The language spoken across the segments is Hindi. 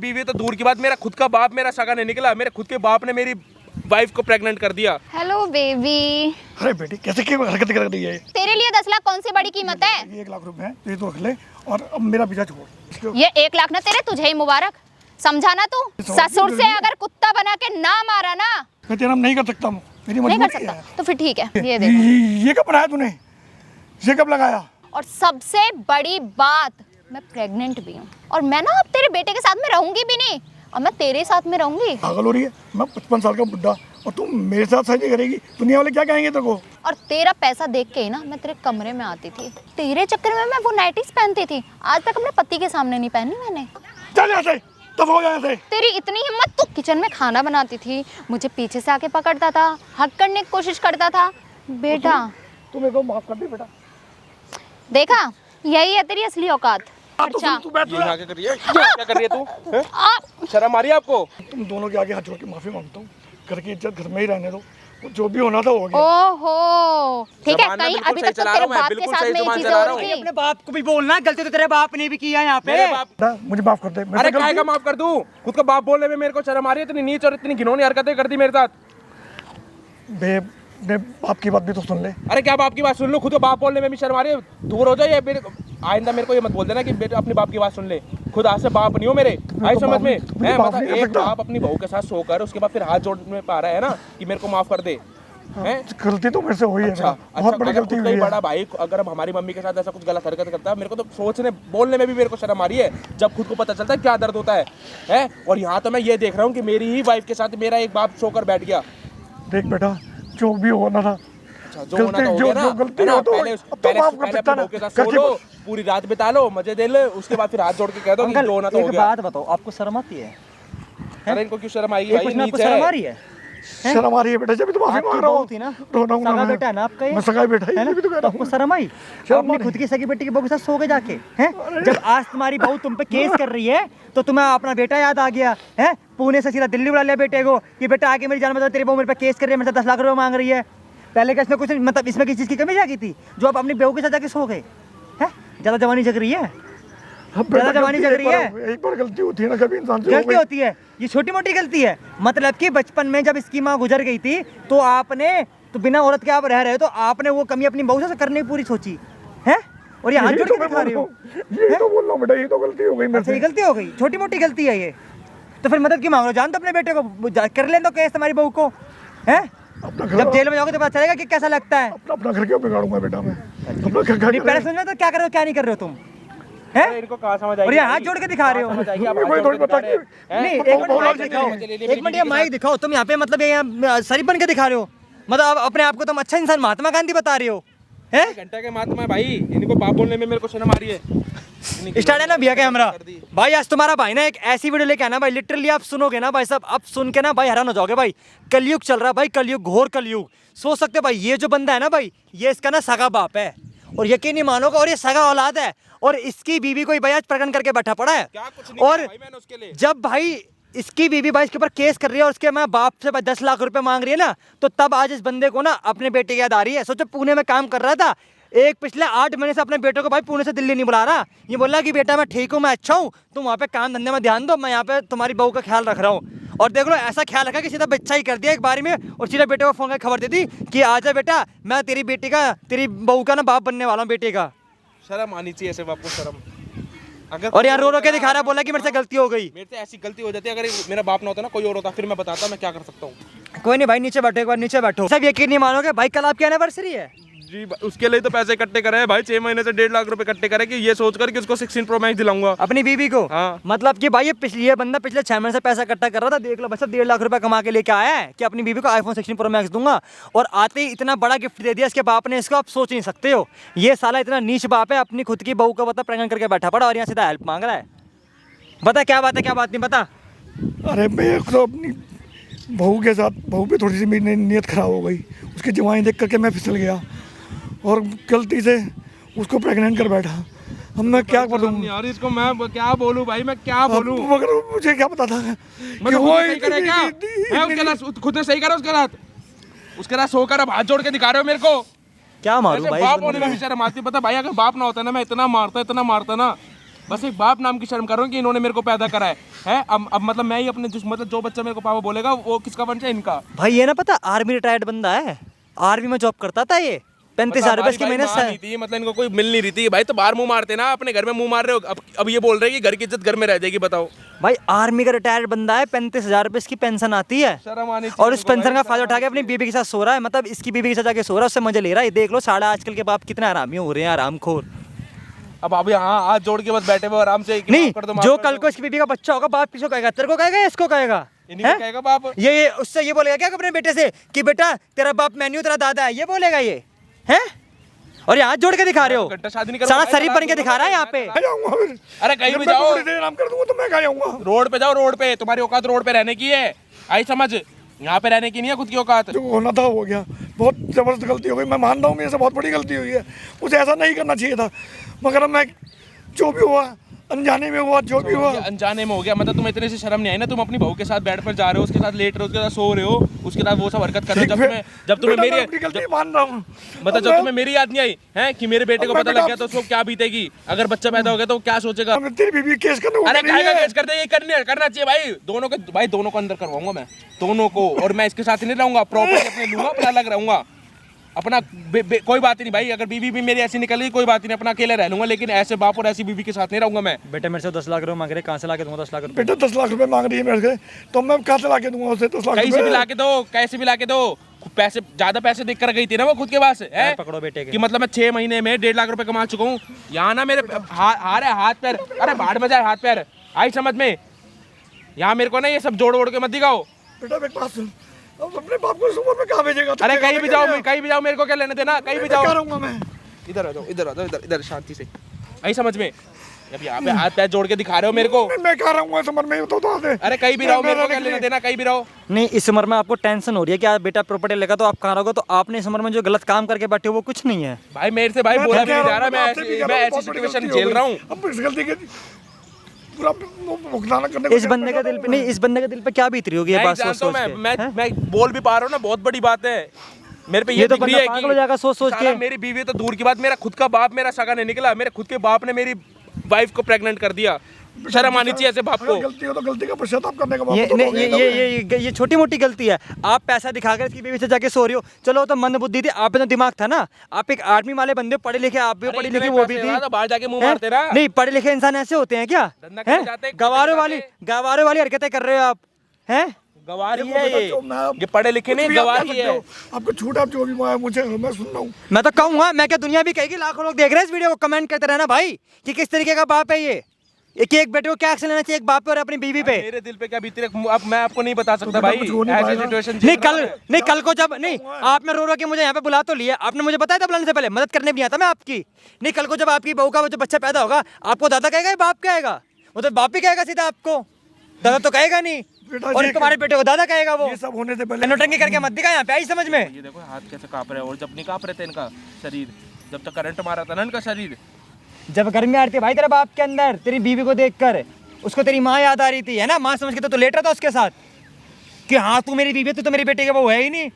बीवी तो दूर की बात, मेरा खुद का बाप मेरा सगा नहीं निकला, मेरे खुद के बाप ने मेरी वाइफ को प्रेग्नेंट कर दिया। Hello baby. अरे बेटी कैसे क्या हरकत कर रही है? तेरे लिए 10 लाख कौन सी बड़ी कीमत है? ये 1 लाख रुपए है, ये तो रख ले और अब मेरा पीछा छोड़। ये 1 लाख ना तेरे तुझे ही मुबारक, समझा ना तू? ससुर से अगर कुत्ता बना के ना मारा ना, मैं तेरा नहीं कर सकता हूँ, मेरी नहीं कर मजबूरी सकता है। तो फिर ठीक है, ये दे। ये कब बनाया तूने? ये कब लगाया? और सबसे बड़ी बात, मैं प्रेग्नेंट भी हूँ और मैं ना अब तेरे बेटे के साथ में रहूंगी भी नहीं, और मैं तेरे साथ में रहूंगी। पागल हो रही है? मैं 55 साल का बुढ़ा और तुम मेरे साथ शादी करेगी? दुनिया वाले क्या कहेंगे तेरे को? और तेरा पैसा देख के ही ना मैं तेरे कमरे में आती थी, तेरे चक्कर में मैं वो नाइटीज पहनती थी, आज तक अपने पति के सामने नहीं पहनी मैंने। चल यहाँ से, तब हो यहाँ से। तेरी इतनी हिम्मत, तू किचन में खाना बनाती थी, मुझे पीछे से आके पकड़ता था, हक करने की कोशिश करता था। बेटा तू मेरे को माफ कर दे बेटा। देखा, यही है तेरी असली औकात। अच्छा तू बैठ। ये यहाँ क्या कर रही है? ये क्या कर रही है तू? हैं? शर्म आ रही है आपको? तुम दोनों के आगे हाथ जोड़ के माफी मांगता हूँ, घर की इज्जत घर में ही रहने दो, जो भी होना था हो गया। ओहो ठीक है, ज़बान मैं कहीं बिल्कुल अभी सही तक तो चला तेरे रहा हूँ, मैं बाप के बिल्कुल साथ सही में ये ज़बान चीजें चला हो रहा रही हूँ। थी। अपने बाप को भी बोलना, गलती तो तेरे बाप ने भी किया है यहाँ पे। मेरे बाप, बेटा, मुझे माफ कर दे। अरे काय का माफ कर दूं? खुद का बाप बोलने में मेरे को शर्म आ रही है, इतनी नीच और इतनी घिनौनी हरकतें कर दी मेरे साथ। बे बाप की बात भी तो सुन ले। अरे क्या बाप की बात सुन लो, खुद का बाप बोलने में भी शर्म आ रही है। दूर हो जाए, मेरे आइंदा मेरे को ये मत बोल देना कि बेटा अपने बाप की बात सुन ले। खुद आज से बाप नहीं हो मेरे, आई समझ में? है बाप मतलब नहीं कर एक सकता। बाप अपनी बहू के साथ सोकर उसके बाद फिर हाथ जोड़ने पा रहा है ना कि मेरे को माफ कर दे। हैं? गलती तो मेरे से हुई है अच्छा, बेटा, बहुत बड़ी अगर गलती खुद का हुई ही है। बड़ा भाई अगर अब हमारी मम्मी के साथ ऐसा कुछ गलत हरकत करता है, मेरे को तो सोचने बोलने में भी मेरे को शर्म आ रही है, जब खुद को पता चलता है क्या दर्द होता है। हैं? और यहाँ तो मैं ये देख रहा हूँ कि मेरी ही वाइफ के साथ मेरा एक बाप सोकर बैठ गया। देख बेटा, जो भी होना था, अच्छा, जो होना तो हो गया ना, जो गलती है ना? हो तो पहले अब तो माफ कर पहले सकता अपने ना। बहू के साथ सो लो, पूरी रात बिता लो, मजे दे ले, उसके बाद फिर हाथ जोड़ के कह दो कि अंकल जो होना तो हो एक गया। बात बताओ, आपको शर्म आती है? अरे इनको क्यों शर्म आएगी ये भाई? कुछ ना आपको नीच है। शर्म आ रही है? शर्म आ रही है बेटा, जब भी तो माफी आपकी मांग रहा बहू हूँ। थी ना, रोना हूँ ना सगा मैं। बेटा है ना आपका ये? मैं सगा बेटा ही, है ना? ये भी तो कह तो रहा आपको हूँ। शर्म आई? शर्म अपनी आई। खुद की सगी बेटी की बहू के साथ सो के जाके हैं? जब आज तुम्हारी बहू तुम पे केस कर रही है तो तुम्हें अपना बेटा याद आ गया है? पुणे से सीधा दिल्ली बुला लिया बेटे को कि बेटा आके मेरी जान बचा, तेरी बहू मेरे पे केस कर रही है, मेरे से 10 लाख रुपए मांग रही है। पहले का इसमें कुछ मतलब इसमें किसी चीज की कमी जागी थी जो आप अपनी बहू के साथ जाके सो गए हैं? ज्यादा जवानी जग रही है, अब बेटा, ज्यादा जवानी गलती जग रही है। एक बार गलती होती है ना कभी इंसान से, हो गलती गई। होती है, ये छोटी मोटी गलती है। मतलब कि बचपन में जब इसकी माँ गुजर गई थी तो आपने तो बिना औरत के आप रह रहे हो, तो आपने वो कमी अपनी बहू से करने की पूरी सोची है, और ये हाथ यही जोड़ तो के मैं दिखा बोल रही रहा हो। हूँ, यही तो बोल रहा हूँ बेटा, ये तो गलती हो गई मेरे अच्छा, ये से। गलती हो गई, छोटी मोटी गलती है ये, तो फिर मदद की मांग लो। जान तो अपने बेटे को कर ले, तो केस तुम्हारी बहू को है। अपना घर, जब जेल में जाओगे तो पता चलेगा कि कैसा लगता है। अपना घर क्यों बिगाड़ूंगा बेटा मैं? अपना घर नहीं, पहले सुनना तो क्या कर रहे हो क्या नहीं कर रहे हो तुम अरे है? इनको कहाँ समझ आएगी? और ये हाथ जोड़ के दिखा रहे हो। समझ आएगी, आप ये हाथ कोई जोड़ थोड़ी के दिखा बता रहे हैं? नहीं, हैं? एक मिनट बहुत माइक बहुत दिखाओ, चलिए, एक मिनट ये माइक दिखाओ। तुम यहाँ पे मतलब ये शरीफ बन के दिखा रहे हो, मतलब आप अपने आप को तुम अच्छा इंसान महात्मा गांधी बता रहे हो हैं? घंटा के महात्मा है भाई, इनको बाप बोलने में मेरे को शर्म आ रही है। स्टार्ट है ना भैया कैमरा। भाई आज तुम्हारा भाई ना एक ऐसी वीडियो लेके आना भाई, लिटरली आप सुनोगे ना भाई साहब, आप सुन के ना भाई हैरान हो जाओगे भाई। कलयुग चल रहा है भाई, कलयुग, घोर कलयुग। सोच सकते हो भाई, ये जो बंदा है ना भाई, ये इसका ना सगा बाप है, और यकीन नहीं मानोगे, और ये सगा औलाद है, और इसकी बीवी को भाई आज प्रकरण करके बैठा पड़ा है। क्या कुछ नहीं और किया भाई मैंने उसके लिए। जब भाई इसकी बीवी भाई इसके ऊपर केस कर रही है और उसके माँ बाप से भाई 10 लाख रुपए मांग रही है ना, तो तब आज इस बंदे को ना अपने बेटे की याद आ रही है। सोचो, पुणे में काम कर रहा था, एक पिछले 8 महीने से अपने बेटे को भाई पुणे से दिल्ली नहीं बुला रहा। ये बोला कि बेटा मैं ठीक हूँ, मैं अच्छा हूँ, तुम वहाँ पे काम धंधे में ध्यान दो, मैं यहाँ पे तुम्हारी बहू का ख्याल रख रहा हूँ। और देख लो, ऐसा ख्याल रखा कि सीधा बच्चा ही कर दिया एक बारी में, और सीधा बेटे को फोन करके खबर दे दी कि आजा बेटा, मैं तेरी बेटी का, तेरी बहू का ना बाप बनने वाला हूँ, बेटे का। शर्म आनी चाहिए ऐसे बाप को, शर्म। अगर और यहाँ रो रो के दिखा रहा, बोला कि मेरे से गलती हो गई। मेरे से ऐसी गलती हो जाती है, अगर मेरा बाप ना होता ना कोई और होता, फिर मैं बताता मैं क्या कर सकता हूँ। कोई नहीं भाई, नीचे बैठो, एक बार नीचे बैठो। सब यकीन नहीं मानोगे भाई, कल आपकी एनिवर्सरी है जी, उसके लिए तो पैसे इकट्ठे करे हैं भाई, 6 महीने से 1.5 लाख रुपए इकट्ठे करे कि ये सोचकर कि उसको 16 प्रो मैक्स दिलाऊंगा अपनी बीवी को। हाँ। मतलब कि भाई ये बंदा पिछले 6 महीने से पैसा इकट्ठा कर रहा था, देख लो बस 1.5 लाख रुपए कमा के लेके आया है कि अपनी बीवी को iPhone 16 प्रो मैक्स दूंगा, और आते ही इतना बड़ा गिफ्ट दे दिया इसके बाप ने इसको। आप सोच नहीं सकते हो, ये साला इतना नीच बाप है, अपनी खुद की बहू को बता प्रेग्नेंट करके बैठा पड़ा, और यहाँ सीधा हेल्प मांग रहा है। बता क्या बात है, क्या बात नहीं बता। अरे मैं तो अपनी बहू के साथ, बहू पे थोड़ी सी मेरी नीयत खराब हो गई, उसकी जवानी देख करके मैं फिसल गया और गलती से उसको प्रेग्नेंट कर बैठा। अब मैं क्या करूँ यार, इसको मैं क्या बोलूं भाई, मैं क्या बोलूं? मगर मुझे क्या पता था मतलब खुद ने सही करे क्या है? उसके साथ खुद ने सही करा, उसके साथ सोकर अब हाथ जोड़ के दिखा रहे हो मेरे को। क्या मारूं ऐसे भाई, बाप होने में भी शर्म आती है। पता भाई, अगर बाप ना होता ना, मैं इतना मारता ना, बस एक बाप नाम की शर्म कर रहा हूँ कि इन्होंने मेरे को पैदा करा है? अब मतलब मैं ही अपने मतलब जो बच्चा मेरे को पापा बोलेगा वो किसका वंश है? इनका। भाई ये ना पता आर्मी रिटायर्ड बंदा है, आर्मी में जॉब करता था ये, 35,000 रुपए इसकी महीने से। थी मतलब इनको कोई मिल नहीं रही थी भाई, तो बाहर मुंह मारते ना, अपने घर में मुंह मार रहे हो। अब ये बोल रहे हैं कि घर की इज्जत घर में रह जाएगी, बताओ। भाई आर्मी का रिटायर्ड बंदा है, 35,000 रुपए इसकी पेंशन आती है, शर्म आनी चाहिए और उस पेंशन का फायदा उठा के अपनी बीबी के साथ सो रहा है, मतलब इसकी बीबी के साथ जाके सो रहा है, उससे मजे ले रहा है। देख लो साढ़ा आजकल के बाप कितने आरामी हो रहे हैं, आरामखोर। अब अभी हाँ हाथ जोड़ के बस बैठे हुए आराम से। नहीं, जो कल को इसकी बीबी का बच्चा होगा, बाप किसको कहेगा? तेरे को कहेगा या इसको कहेगा? इन्हीं को कहेगा बाप। ये उससे ये बोलेगा क्या अपने बेटे से कि बेटा तेरा बाप मैन्यू तेरा दादा है, ये बोलेगा ये हैं? और ये हाथ जोड़ के दिखा रहे हो, घंटा शादी नहीं सारा शरीफ बन के दिखा रहा है यहाँ पे। आ जाऊंगा फिर। अरे कहीं भी मैं जाओ, थोड़ी देर आराम कर दूंगा तो मैं कहाँ जाऊंगा? रोड पे जाओ, रोड पे। तुम्हारी औकात रोड पे रहने की है, आई समझ? यहाँ पे रहने की नहीं है खुद की औकात। जो होना था हो गया, बहुत ज़बरदस्त गलती हो गई, मैं मान रहा हूँ मेरे से बहुत बड़ी गलती हुई है, मुझे ऐसा नहीं करना चाहिए था, मगर मैं जो भी हुआ अनजाने में हुआ, जो भी हुआ ये अनजाने में हो गया। मतलब तुम्हें इतने से शर्म नहीं आई ना? तुम अपनी बहू के साथ बेड पर जा रहे हो, उसके साथ लेट रहे हो, उसके साथ सो रहे हो, उसके साथ वो सब हरकत कर रहे हो। जब तुम्हें बेटा, मेरी मैं अपनी गलती मान रहा हूँ। मतलब जब तुम्हें मेरी याद नहीं आई है कि मेरे बेटे को पता लग गया तो उसको क्या बीतेगी? अगर बच्चा पैदा हो गया तो क्या सोचेगा? मैं तेरी बीवी केस करने को अरे नहीं काहे का है। केस करते? ये करना चाहिए भाई। दोनों को अंदर करवाऊंगा मैं, दोनों को। और मैं इसके साथ नहीं रहूंगा, प्रॉपर्टी अपने लूंगा, अपना अलग रहूंगा अपना। कोई बात नहीं भाई, अगर बीवी भी मेरी ऐसी निकली कोई बात नहीं, अपना अकेले रह लूंगा, लेकिन ऐसे बाप और ऐसी बीवी के साथ नहीं रहूंगा मैं। बेटे मेरे से 10 लाख रुपए मांग रहे, कहाँ से ला के दूंगा 10 लाख रुपए? बेटा 10 लाख रुपए मांग रही है मेरे से, तो मैं कहाँ से ला के दूंगा उसे 10 लाख कहीं से भी रुपए? ला के दो, कैसे भी ला के दो। पैसे ज्यादा पैसे देख कर गई थी ना वो खुद के पास है। पकड़ो बेटे के कि मतलब मैं 6 महीने में 1.5 लाख रुपए कमा चुका हूँ। यहाँ ना मेरे हाथ पैर, अरे बाढ़ में जाए हाथ पैर, आई समझ में? यहाँ मेरे को ना ये सब जोड़ वोड़ के मत दिखाओ। बेटा एक बात सुन, अब अपने बाप को इस उम्र में कहाँ भेजेगा? अरे कहीं भी जाओ, मेरे को क्या लेने देना, कहीं भी जाओ। क्या रहूंगा मैं? इधर आ जाओ, इधर शांति से, आई समझ में? अब यहाँ पे हाथ पैर जोड़ के दिखा रहे हो मेरे को। मैं कहाँ रहूंगा इस उम्र में, तो दे। अरे कहीं भी रहो, मेरे को क्या लेना देना, कहीं भी रहो। नहीं, इस उम्र में आपको टेंशन हो रही है कि आप बेटा प्रॉपर्टी लेगा तो आप कहाँ रहोगे, तो आपने इस उम्र में जो गलत काम करके बैठे हो वो कुछ नहीं है। भाई मेरे से भाई बोला भी नहीं जा रहा, मैं ऐसी सिचुएशन झेल रहा हूँ। अब इस गलती के पूरा भुगतान करने को इस बंदे के दिल पे नहीं, इस बंदे के दिल पे क्या बीत रही होगी ये बात सोच सोच के? मैं बोल भी पा रहा हूँ ना, बहुत बड़ी बात है मेरे पे। ये तो दिख रही बंदा है पागल हो जाएगा सोच सोच साला के। मेरी बीवी तो दूर की बात, मेरा खुद का बाप मेरा सगा नहीं निकला, मेरे खुद के बाप ने मेरी वाइफ को प्रेग्नेंट कर दिया। शर्म आनी चाहिए ऐसे बाप को। गलती हो तो गलती का पश्चाताप करने का ये नहीं, ये छोटी मोटी गलती है। आप पैसा दिखाकर इसकी बीवी से जाके सो रही हो, चलो तो मंद बुद्धि थी, आप में तो दिमाग था ना, आप एक आर्मी वाले बंदे, पढ़े लिखे, आप भी पढ़ी लिखी, वो भी थी। बाहर जाके मुंह मारते ना। नहीं, पढ़े लिखे इंसान ऐसे होते हैं क्या? धंधा करने जाते हैं, गवारों वाली हरकतें कर रहे हो आप, हैं? गवारी है ये पढ़े लिखे नहीं, गवारी है। आपको छूट, आप जो भी मुझे, मैं सुन रहा हूँ। मैं तो कहूँगा, मैं क्या दुनिया भी कहेगी, लाखों लोग देख रहे हैं इस वीडियो को, कमेंट करते रहना भाई कि किस तरीके का बाप है ये। एक बेटे को क्या एक्शन लेना चाहिए एक बाप पे और अपनी बीवी पे? मेरे दिल पे क्या बीती रही, अब मैं आपको नहीं बता सकता भाई। ऐसी सिचुएशन नहीं, कल को जब नहीं, आपने रो रो के मुझे यहाँ पे बुला तो लिया, आपने मुझे बताया था बुलाने से पहले, मदद करने भी आता मैं आपकी। नहीं, कल को जब आपकी बहू का जो बच्चा पैदा होगा, आपको दादा कहेगा या बाप कहेगा? वो तो बाप ही कहेगा सीधा आपको, दादा तो कहेगा नहीं। और तुम्हारे बेटे को दादा कहेगा वो। ये सब होने से पहले नोटंकी करके मत दिखा यहाँ पे, आई समझ में? ये देखो हाथ कैसे कांप रहे हैं, और जब नहीं कांप रहे थे इनका शरीर, जब तक करंट मारा था ना इनका शरीर। जब गर्मी आ रही थी भाई तेरे बाप के अंदर, तेरी बीवी को देखकर उसको तेरी माँ याद आ रही थी, है ना? माँ समझ के तो लेट रहा था उसके साथ कि हाँ तू मेरी बीवी है, तू तो मेरी बेटे का वो है ही नहीं,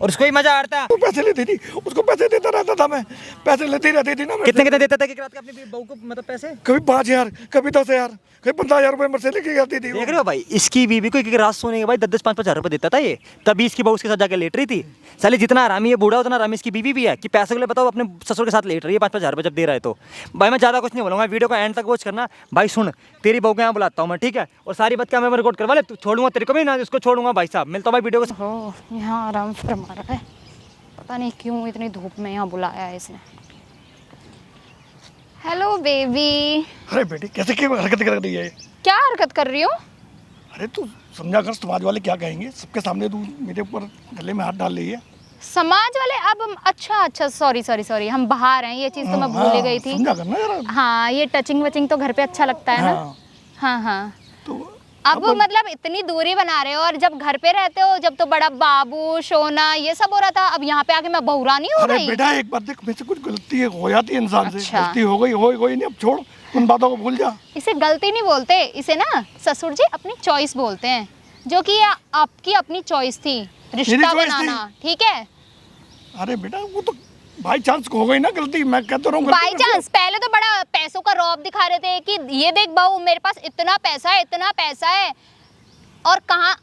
और उसको ही मजा आता। वो पैसे लेती थी, उसको पैसे देता रहता था मैं, पैसे लेती रहती थी ना। कितने देता था कि रात का अपनी बहू को, मतलब पैसे? कभी 5,000, कभी 10,000, कभी 15,000 रुपए मुझसे लेके जाती थी। देख रहे हो भाई, इसकी बीवी को एक रात सोने के बाद 10-10, 5-5 हज़ार रुपए देता था ये, तभी इसकी बहू उसके साथ जाकर लेट रही थी। साले जितना आरामी है बूढ़ा उतना आरामी इसकी बीवी भी है कि पैसे के लिए बताओ अपने ससुर के साथ लेट रही है 5-5 हज़ार रुपए जब दे रहा है। तो भाई मैं ज़्यादा कुछ नहीं बोलूँगा, वीडियो को एंड तक वॉच करना। भाई सुन, तेरी बहू को यहाँ बुलाता हूँ मैं, ठीक है? और सारी बात क्या मैं रिकॉर्ड करवा ले, छोड़ूंगा तेरे को भी ना, उसको छोड़ूंगा। भाई साहब मिलता हूँ भाई वीडियो को। हो यहाँ आराम फरमा रहा है, पता नहीं क्यों इतनी धूप में यहाँ बुलाया है इसने। Hello baby. अरे बेटी कैसे क्या हरकत कर रही है? क्या हरकत कर रही हो? अरे तू समझा कर, समाज वाले क्या कहेंगे, सबके सामने तू मेरे ऊपर गले में हाथ डाल रही है। समाज वाले अब अच्छा सॉरी हम बाहर हैं, ये चीज़ तो मैं भूल गई थी। समझा करना यार। हाँ, ये टचिंग वचिंग तो घर पे अच्छा लगता है ना। हाँ। तो अब मतलब इतनी दूरी बना रहे हो, और जब घर पे रहते हो जब तो बड़ा बाबू सोना ये सब हो रहा था, अब यहाँ पे आके मैं बहुरा नहीं हो अरे गई? बेटा एक बात देख, मुझसे कुछ गलती हो जाती है इंसान से। अच्छा। गलती हो गई नहीं, अब छोड़ उन बातों को, भूल जा। इसे गलती नहीं बोलते, इसे ना ससुर जी अपनी चॉइस बोलते हैं, जो कि आपकी अपनी चॉइस थी रिश्ता choice बनाना, ठीक है? अरे बेटा वो तो बाई चांस हो गई ना गलती, मैं कहता रहा हूँ बाई चांस। पहले तो बड़ा पैसों का रौब दिखा रहे थे कि ये देख बहू मेरे पास इतना पैसा है, इतना पैसा है। और कहाँ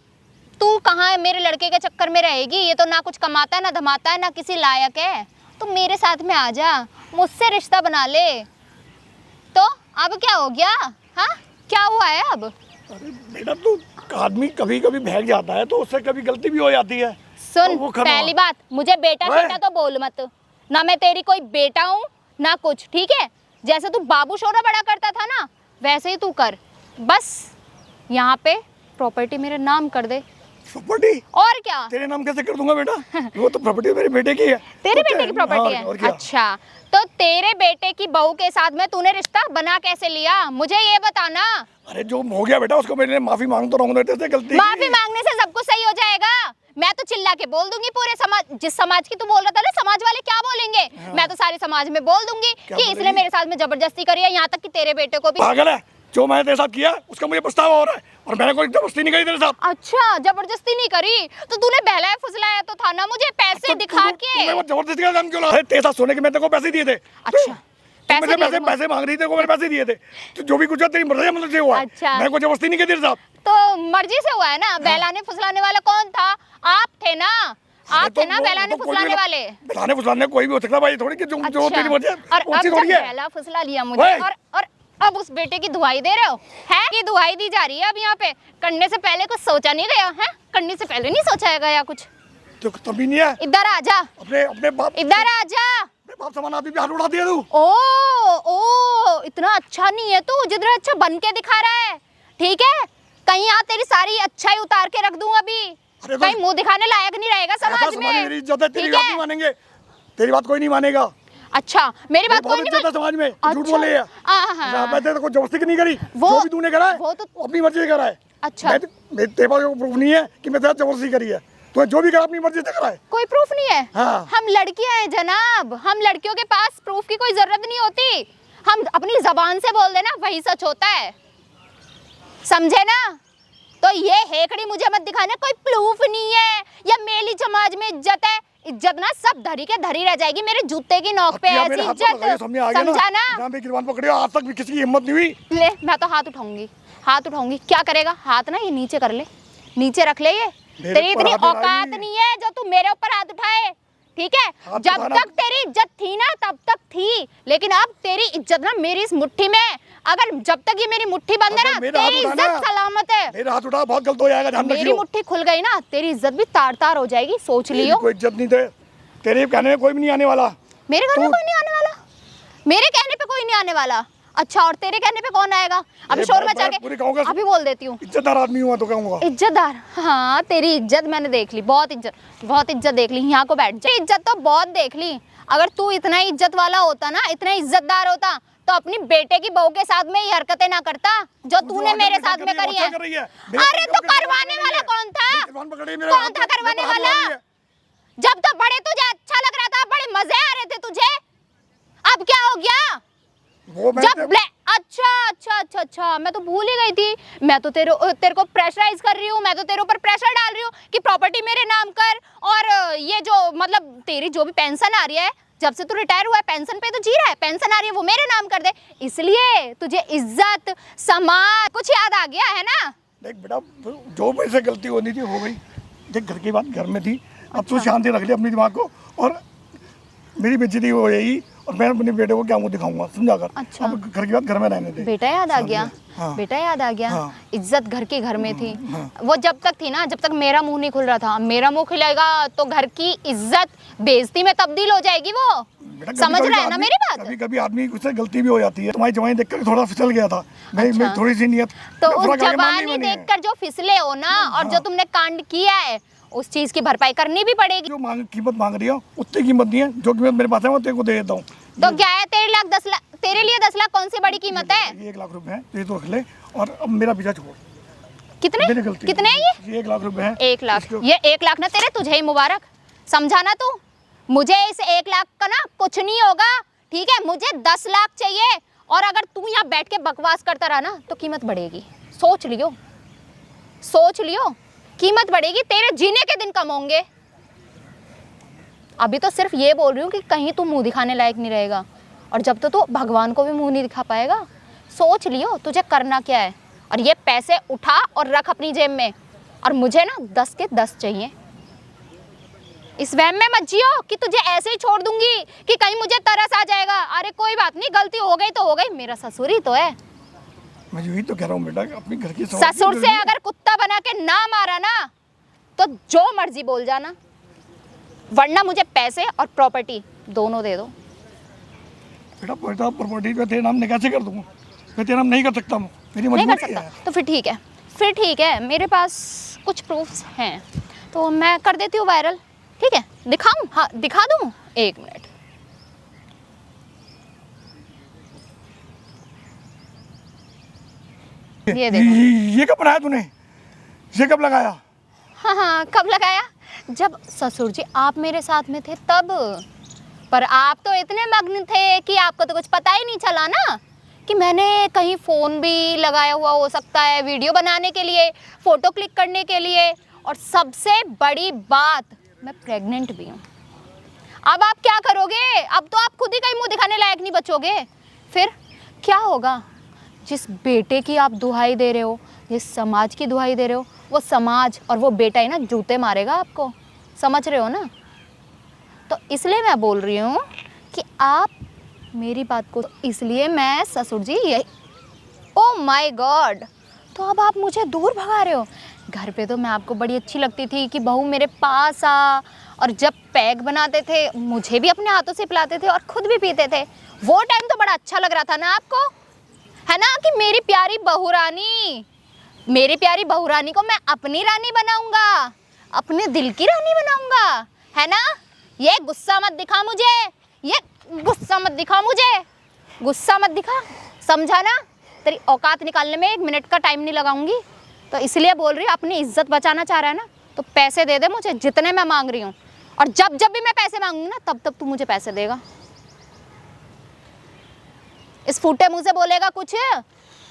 तू कहाँ है, मेरे लड़के के चक्कर में रहेगी? ये तो ना कुछ कमाता है, ना धमाता है, ना किसी लायक है। तो मेरे साथ में आ जा, मुझसे रिश्ता बना ले। तो अब क्या हो गया? हाँ, क्या हुआ है अब? अरे बेटा तू, आदमी कभी कभी बहक जाता है तो उससे कभी गलती भी हो जाती है। सुन, तो वो खत्म। पहली बात, मुझे बेटा बेटा तो बोल मत। ना मैं तेरी कोई बेटा हूँ ना कुछ, ठीक है? जैसे तू बाबू शोरा बड़ा करता था ना, वैसे ही तू कर। बस यहाँ पे प्रॉपर्टी मेरे नाम कर दे। प्रॉपर्टी? और क्या? तेरे नाम कैसे कर दूंगा बेटा? वो तो प्रॉपर्टी मेरे बेटे की है। तेरे तो बेटे की प्रॉपर्टी हाँ, और है? क्या? अच्छा, तो तेरे बेटे की बहू के साथ में तूने रिश्ता बना कैसे लिया, मुझे ये बताना। अरे जो हो गया बेटा, उसको मैंने माफी मांग तो रहा हूँ, तेरे से गलती की। माफी मांगने से सब कुछ सही हो जाएगा? मैं तो चिल्ला के बोल दूंगी पूरे समाज, जिस समाज की तू बोल रहा था ना, समाज वाले क्या बोलेंगे? हाँ। मैं तो सारे समाज में बोल दूंगी कि इसने मेरे साथ में जबरदस्ती करी है, यहाँ तक कि तेरे बेटे को भी। पागल है, जो मैंने तेरे साथ किया उसका मुझे पछतावा हो रहा है, और मैंने कोई जबरदस्ती नहीं करी तेरे साथ। अच्छा, जबरदस्ती नहीं करी तो तूने बहलाया फुसलाया तो था ना मुझे, पैसे दिखा के। वो जबरदस्ती का काम क्यों ला? तेरे साथ सोने के मैं तेरे को पैसे दिए थे। अच्छा, पैसे मुझे दिए थे पैसे मांग रही थी, मैंने पैसे दिए थे। तो जो भी कुछ है तेरी मर्जी मतलब से हुआ है। अच्छा। मैं कोई जबरदस्ती नहीं की तेरे साथ। तो मर्जी से हुआ है ना? बहलाने फुसलाने वाला कौन था? आप थे ना, आप थे ना बहलाने फुसलाने वाले। बहलाने फुसलाने कोई भी हो सकता भाई, थोड़ी कि जो जो तेरी मर्जी है और वो अब चीज जब थोड़ी है। बहला फुसला लिया मुझे, और अब उस बेटे की दुहाई दे रहे हो? है कि दुहाई दी जा रही है अब यहाँ पे? करने से पहले कुछ सोचा नहीं गया है? करने से पहले नहीं सोचा गया कुछ? तो तभी नहीं है। इधर आ जा, अपने अपने बाप, इधर आ जा। अपने बाप समान आदमी पे हाथ उठा दिया तू। ओ, इतना अच्छा नहीं है तू जितना अच्छा बन के दिखा रहा है, ठीक है? कहीं यहाँ तेरी सारी अच्छाई उतार के रख दूं अभी, अरे कहीं मुंह दिखाने लायक नहीं रहेगा समाज में। मेरी इज्जत है, तेरी ठीक बात है? नहीं मानेंगे, तेरी बात कोई नहीं मानेगा। अच्छा, मेरी बात कोई बहुत नहीं इज्जत है समाज में, अच्छा। झूठ बोले है। हाँ। मैं तेरे को जबरदस्ती नहीं करी, वो- जो भी तूने करा है वो तो- अपनी मर्जी से करा है। अच्छा। तेरे पास प्रूफ नहीं है कि मैं तेरा जबरदस्ती करी है, तो जो भी करा अपनी मर्जी से करा है। कोई प्रूफ नहीं है? हाँ। हम लड़कियां हैं जनाब, हम लड़कियों के पास प्रूफ की कोई जरूरत नहीं होती। हम अपनी जबान से बोल देना, वही सच होता है, समझे ना? तो ये हेकड़ी मुझे मत दिखाना, कोई प्रूफ नहीं है। या मेरी समाज में इज्जत है, इज्जत ना सब धरी के धरी रह जाएगी, मेरे जूते की नोक पे ऐसी इज्जत, समझा ना? मैं गिरबान पकड़े, आज तक भी किसी की हिम्मत नहीं हुई। ले, मैं तो हाथ उठाऊंगी, हाथ उठाऊंगी। क्या करेगा? हाथ ना ये नीचे कर ले, नीचे रख ले। ये तेरी ऊपर इतनी हाथ उठाई। औकात नहीं है जो तू मेरे ऊपर हाथ उठाए, ठीक है? हाथ जब उठाना- तक तेरी इज्जत थी ना तब तक थी, लेकिन अब तेरी इज्जत ना मेरी इस मुट्ठी में। अगर जब तक ये मेरी मुट्ठी बंद है ना, अगर मेरा हाथ तेरी उठाना- इज्जत सलामत है। मेरा हाथ उठा, बहुत गलत हो जाएगा, ध्यान मेरी रखियो। मुट्ठी खुल गई ना, तेरी इज्जत भी तार तार हो जाएगी, सोच तेरी लियो। कोई इज्जत नहीं थे, तेरे कहने में कोई भी नहीं आने वाला। मेरे घर में तू- कोई नहीं आने वाला? मेरे कहने पे कोई नहीं आने वाला? अच्छा, और तेरे कहने पे कौन आएगा? अभी शोर मचा पूरे के गाँव का अभी बोल देती हूँ। इज्जतदार आदमी हुआ तो कहूँगा। इज्जतदार? हाँ, तेरी इज्जत मैंने देख ली, बहुत इज्जत देख ली। यहाँ को बैठ जा, इज्जत तो बहुत देख ली। अगर तू इतना इज्जत वाला होता ना, इतना इज्जतदार होता, तो अपनी बेटे की बहू के साथ में ये हरकतें ना करता जो तूने मेरे साथ में करी है। अरे तो करवाने वाला कौन था? कौन था करवाने वाला? जब तो बड़े तुझे अच्छा लग रहा था, बड़े मजे आ रहे थे तुझे, अब क्या हो गया? अच्छा, मैं तो भूल ही गई थी। मैं तो तेरे को प्रेशराइज कर रही हूँ, मैं तो तेरे ऊपर प्रेशर डाल रही हूँ कि प्रॉपर्टी मेरे नाम कर। और ये जो मतलब तेरी जो भी पेंशन आ रही है, जब से तू रिटायर हुआ है पेंशन पे तो जी रहा है, पेंशन आ रही है वो मेरे नाम कर दे। इसलिए तुझे इज्जत समाज कुछ याद आ गया है ना? देख बेटा, जो मेरे से गलती होनी थी हो गई। देख घर की बात घर में थी, अब तू शांति रख ले अपने दिमाग को, और मेरी बेइज्जती हो जाएगी और मैं अपने बेटे को क्या मुंह दिखाऊंगा, समझा कर। अच्छा। अब घर की बात घर में रहने दे। बेटा याद आ गया? हाँ। बेटा याद आ गया? हाँ। इज्जत घर के घर में थी, वो जब तक थी ना, जब तक मेरा मुंह नहीं खुल रहा था। मेरा मुंह खुलेगा तो घर की इज्जत बेइज्जती में तब्दील हो जाएगी वो, समझ रहा है ना मेरी बात? कभी कभी आदमी से गलती भी हो जाती है। तुम्हारी जवानी देखकर थोड़ा फिसल गया था, मैं थोड़ी सी नियत तो उस जवानी देखकर जो फिसले हो ना, और जो तुमने कांड किया है, उस चीज की भरपाई करनी भी पड़ेगी। जो कीमत मांग रही हो उतनी कीमत नहीं है, जो कीमत मेरे पास है वो तेरे को दे देता हूँ। तो क्या है, 10 लाख तेरे लिए 10 लाख कौन सी बड़ी कीमत है? ये 1 लाख रुपए है, ये तो रख ले, और अब मेरा पीछा छोड़। कितने मेरी गलती कितने है ये? 1 लाख रुपए है। 1 लाख? ये 1 लाख ना तेरे तुझे ही मुबारक, समझा ना तू? मुझे इस 1 लाख का ना कुछ नहीं होगा, ठीक है? मुझे 10 लाख चाहिए। और अगर तू यहाँ बैठ के बकवास करता रहा ना तो कीमत बढ़ेगी, सोच लियो, कीमत बढ़ेगी, तेरे जीने के दिन कम होंगे। अभी तो सिर्फ ये बोल रही हूँ कि कहीं तू मुंह दिखाने लायक नहीं रहेगा, और जब तो तू भगवान को भी मुंह नहीं दिखा पाएगा। सोच लियो तुझे करना क्या है, और ये पैसे उठा और रख अपनी जेब में, और मुझे ना 10 के 10 चाहिए। इस वहम में मत जियो कि तुझे ऐसे ही छोड़ दूंगी कि कहीं मुझे तरस आ जाएगा। अरे कोई बात नहीं, गलती हो गई तो हो गई, मेरा ससुर ही तो है। मैं यही तो कह रहा हूँ बेटा कि अपने घर की ससुर से अगर कुत्ता बना के ना मारा ना तो जो मर्जी बोल जाना, वरना मुझे पैसे और प्रॉपर्टी दोनों दे दो। बेटा बेटा प्रॉपर्टी पे तेरे नाम मैं कैसे कर दूंगा? मैं तेरा नाम नहीं कर सकता हूँ, मेरी नहीं कर मजबूरी सकता है। तो फिर ठीक है, फिर ठीक है, मेरे पास कुछ प्रूफ्स हैं तो मैं कर देती हूँ वायरल। ठीक है, दिखाऊं? हाँ दिखा दूँ, 1 मिनट। ये देखो। ये कब बनाया तूने? ये कब लगाया? हाँ हाँ, कब लगाया? जब ससुर जी आप मेरे साथ में थे तब। पर आप तो इतने मग्न थे कि आपको तो कुछ पता ही नहीं चला ना कि मैंने कहीं फ़ोन भी लगाया हुआ हो सकता है वीडियो बनाने के लिए, फ़ोटो क्लिक करने के लिए, और सबसे बड़ी बात मैं प्रेग्नेंट भी हूँ। अब आप क्या करोगे? अब तो आप खुद ही कहीं मुंह दिखाने लायक नहीं बचोगे। फिर क्या होगा? जिस बेटे की आप दुहाई दे रहे हो, जिस समाज की दुहाई दे रहे हो, वो समाज और वो बेटा ही ना जूते मारेगा आपको। समझ रहे हो ना? तो इसलिए मैं बोल रही हूँ कि आप मेरी बात को, इसलिए मैं ससुर जी यही, ओह माय गॉड, तो अब आप मुझे दूर भगा रहे हो। घर पे तो मैं आपको बड़ी अच्छी लगती थी कि बहू मेरे पास आ, और जब पैग बनाते थे मुझे भी अपने हाथों से पिलाते थे और खुद भी पीते थे। वो टाइम तो बड़ा अच्छा लग रहा था ना आपको, है ना? कि मेरी प्यारी बहू रानी, मेरी प्यारी बहू रानी को मैं अपनी रानी बनाऊंगा, अपने दिल की रानी बनाऊंगा, है ना? ये गुस्सा मत दिखा मुझे, ये गुस्सा मत दिखा मुझे, गुस्सा मत दिखा, समझा ना? तेरी औकात निकालने में 1 मिनट का टाइम नहीं लगाऊंगी। तो इसलिए बोल रही हूँ, अपनी इज्जत बचाना चाह रहा है ना तो पैसे दे दे मुझे जितने मैं मांग रही हूँ, और जब जब भी मैं पैसे मांगूंगी ना तब तब तू मुझे पैसे देगा। इस फूटे मुंह से बोलेगा कुछ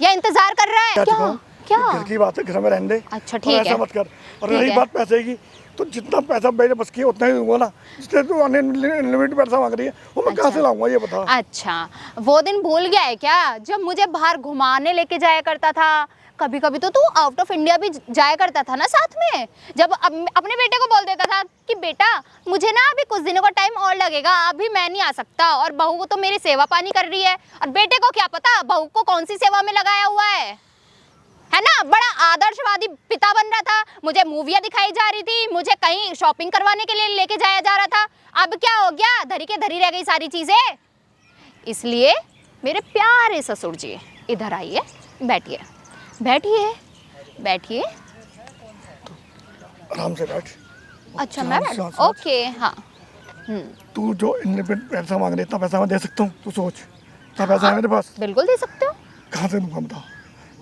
या इंतजार कर रहा है? क्या घर की बात है, घर में रहने दे। अच्छा और ठीक है, ऐसा मत कर। और ठीक रही है। बात पैसे की, तो जितना पैसा मेरे बस की उतना ही दूंगा ना। जितने तू अनलिमिटेड पैसा मांग रही है वो मैं कहाँ से लाऊंगा ये बता। अच्छा, वो दिन भूल गया है क्या जब मुझे बाहर घुमाने लेके जाया करता था? कभी कभी तो तू आउट ऑफ इंडिया भी जाया करता था ना साथ में, जब अपने बेटे को बोल देता था कि बेटा मुझे ना अभी कुछ दिनों का टाइम और लगेगा, अभी मैं नहीं आ सकता, और बहू तो मेरी सेवा पानी कर रही है, और बेटे को क्या पता बहू को कौन सी सेवा में लगाया हुआ है ना? बड़ा आदर्शवादी पिता बन रहा था, मुझे मूवियाँ दिखाई जा रही थी, मुझे कहीं शॉपिंग करवाने के लिए लेके जाया जा रहा था। अब क्या हो गया? धरी के धरी रह गई सारी चीज़ें। इसलिए मेरे प्यारे ससुर जी इधर आइए, बैठिए बैठिए बैठिए। आराम से बैठ। अच्छा मैं बैठ, ओके हाँ। तू जो अनलिमिटेड पैसा मांग रही है इतना पैसा मैं दे सकता हूँ? तू सोच, इतना पैसा है मेरे पास। बिल्कुल दे सकते हो। कहाँ से दूंगा बता?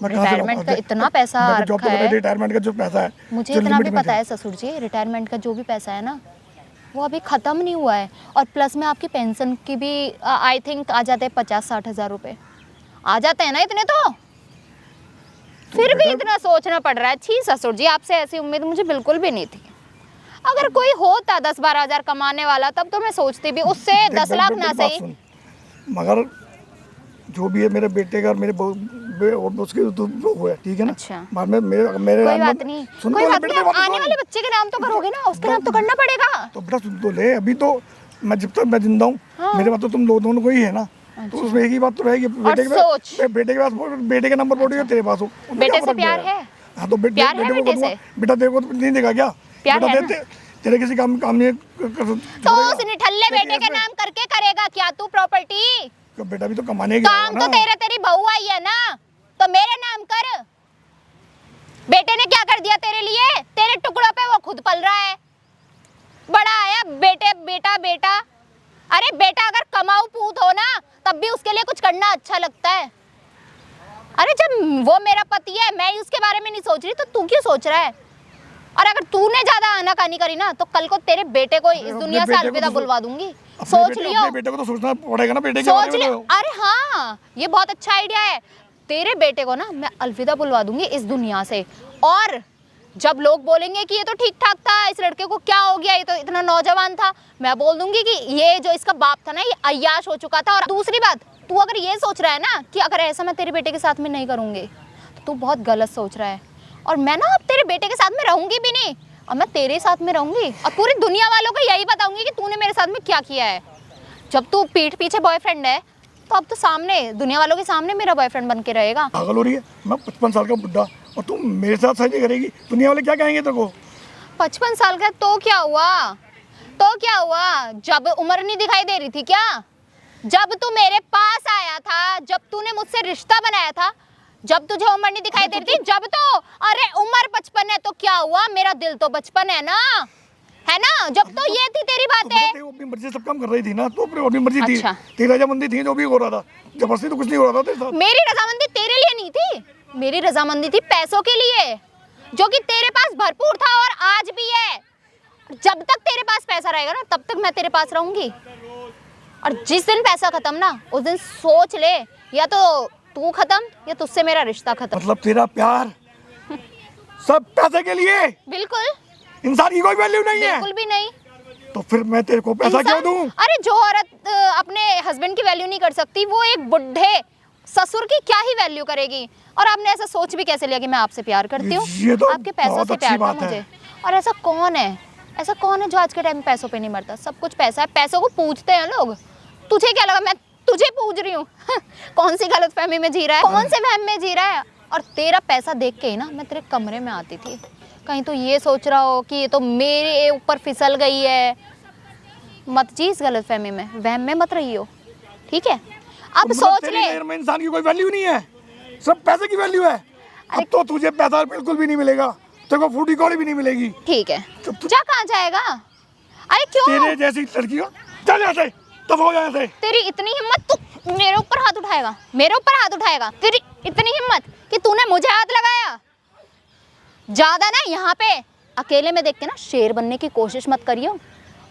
मैं कहाँ से रिटायरमेंट का इतना पैसा रखा है, रिटायरमेंट का जो पैसा है मुझे इतना भी पता है ससुर जी, रिटायरमेंट का जो भी पैसा है ना वो अभी ख़त्म नहीं हुआ है, और प्लस में आपकी पेंशन की भी आई थिंक आ जाते हैं 50-60 हज़ार रुपये आ जाते हैं ना इतने। तो फिर भी इतना सोचना पड़ रहा है। छी ससुर जी, आपसे ऐसी उम्मीद मुझे बिल्कुल भी नहीं थी। अगर कोई होता 10-12 हज़ार कमाने वाला तब तो मैं सोचती भी उससे 10 लाख ना सही। मगर जो भी है मेरे बेटे का और मेरे और उसके तो वो है, ठीक है ना? अच्छा। बाद में मेरे कोई बात नहीं, कोई बात नहीं, आप आने वाले बच्चे के नाम तो करोगे ना, उसके नाम तो करना पड़ेगा। तो बेटा सुन तो ले, अभी तो मैं जब तक मैं जिंदा हूँ मेरे पास तो तुम दोनों को ही है ना। तो उसमें एक ही बात तो रहेगी, बेटे के पास बेटे के नंबर बोलिए तेरे पास हो। बेटे से प्यार है? हाँ तो बेटे को बेटा देखो तो नहीं देगा क्या? तेरे किसी काम नहीं तो उस निठल्ले बेटे के नाम करके करेगा क्या तू प्रॉपर्टी? बेटा भी तो कमाने काम तो तेरी बहू आई है ना, तो मेरे नाम कर। बेटे ने क्या कर दिया तेरे लिए? तेरे टुकड़ों पे वो खुद पल रहा है। बड़ा आया बेटे बेटा बेटा। अरे बेटा अगर कमाऊ पूत हो ना तब भी उसके लिए कुछ करना अच्छा लगता है। अरे जब वो मेरा पति है, मैं उसके बारे में नहीं सोच रही तो तू क्यों सोच रहा है? और अगर तूने ज्यादा आनाकानी करी ना तो कल को तेरे बेटे को इस दुनिया से अलविदा बुलवा दूंगी। सोच लियो, अपने बेटे को तो सोचना पड़ेगा ना, बेटे के बारे में। अरे हाँ, ये बहुत अच्छा आइडिया है। तेरे बेटे को ना मैं अलविदा बुलवा दूंगी इस दुनिया से, और जब लोग बोलेंगे कि ये तो ठीक ठाक था, इस लड़के को क्या हो गया, ये तो इतना नौजवान था, मैं बोल दूंगी कि ये जो इसका बाप था ना ये अय्याश हो चुका था। और दूसरी बात, तू अगर ये सोच रहा है ना कि अगर ऐसा मैं तेरे बेटे के साथ में नहीं करूंगी तो तू बहुत गलत सोच रहा है। और मैं ना अब तेरे बेटे के साथ में रहूंगी भी नहीं, और मैं तेरे साथ में रहूंगी और पूरी दुनिया वालों को यही बताऊंगी कि तूने मेरे साथ में क्या किया है। जब तू पीठ पीछे बॉयफ्रेंड है तो अब तो सामने दुनिया वालों के सामने मेरा बॉयफ्रेंड बन के रहेगा। पागल हो रही है? मैं 55 साल का बुढ़ा और तुम मेरे साथ शादी करेगी? दुनिया वाले क्या कहेंगे तेरे को? 55 साल का तो क्या हुआ? तो क्या हुआ? जब उम्र नहीं दिखाई दे रही थी क्या? जब तू मेरे पास आया था, जब तूने मुझसे रिश्ता बनाया था, जब तुझे उम्र नहीं दिखाई दे रही थी, जब तो अरे उम्र 55 है तो क्या हुआ, मेरा दिल तो 55 है ना, है ना? जब तो ये थी तेरी बातें। वो अपनी मर्जी से सब काम कर रही थी ना, तो अपनी मर्जी थी। अच्छा। तेरी रजामंदी थी जो भी हो रहा था, जबरदस्ती तो कुछ नहीं हो रहा था तेरे साथ। मेरी रजामंदी तेरे लिए नहीं थी, मेरी रजामंदी थी पैसों के लिए, जो कि तेरे पास भरपूर था और आज भी है। जब तक तेरे पास पैसा रहेगा ना तब तक मैं तेरे पास रहूंगी, और जिस दिन पैसा खत्म ना उस दिन सोच ले, या तो तू खत्म या तुझसे मेरा रिश्ता खत्म। मतलब तेरा प्यार सब पैसे के लिए? बिल्कुल, इंसान की कोई वैल्यू नहीं है? बिल्कुल भी नहीं। तो फिर मैं तेरे को पैसा क्यों दूं? अरे जो औरत अपने हस्बैंड की वैल्यू नहीं कर सकती, वो एक बुढ़े ससुर की क्या ही वैल्यू करेगी। और आपने ऐसा सोच भी कैसे लिया कि मैं आपसे प्यार करती हूँ? ये तो आपके पैसों बहुत से अच्छी प्यार था बात है। मुझे। और ऐसा कौन है, ऐसा कौन है जो आज के टाइम में पैसों पे नहीं मरता? सब कुछ पैसा है, पैसों को पूजते हैं लोग। तुझे क्या लगा मैं तुझे पूज रही हूँ? कौन सी गलतफहमी में जी रहा है, कौन से वहम में जी रहा है? और तेरा पैसा देख के ही ना मैं तेरे कमरे में आती थी, कहीं तो ये सोच रहा हो कि ये तो मेरे ऊपर फिसल गई है। मत जी इस गलतफहमी में, वहम में मत रही हो, ठीक है? अब मतलब सोच तेरी ले। नज़र में इंसान की कोई वैल्यू नहीं है, सब पैसे की वैल्यू है। अब तो तुझे पैसा बिल्कुल भी नहीं मिलेगा, तेरे को फूटी कौड़ी भी नहीं मिलेगी। ठीक है, जा, कहाँ जाएगा? अरे क्यों? तेरे जैसी लड़की हो, चल यहाँ से, तब हो यहाँ से। तेरी इतनी हिम्मत, तू मेरे ऊपर हाथ उठाएगा? मेरे ऊपर हाथ उठाएगा? तेरी इतनी हिम्मत कि तूने मुझे हाथ लगाया? ज्यादा ना यहाँ पे अकेले में देख के ना शेर बनने की कोशिश मत करियो।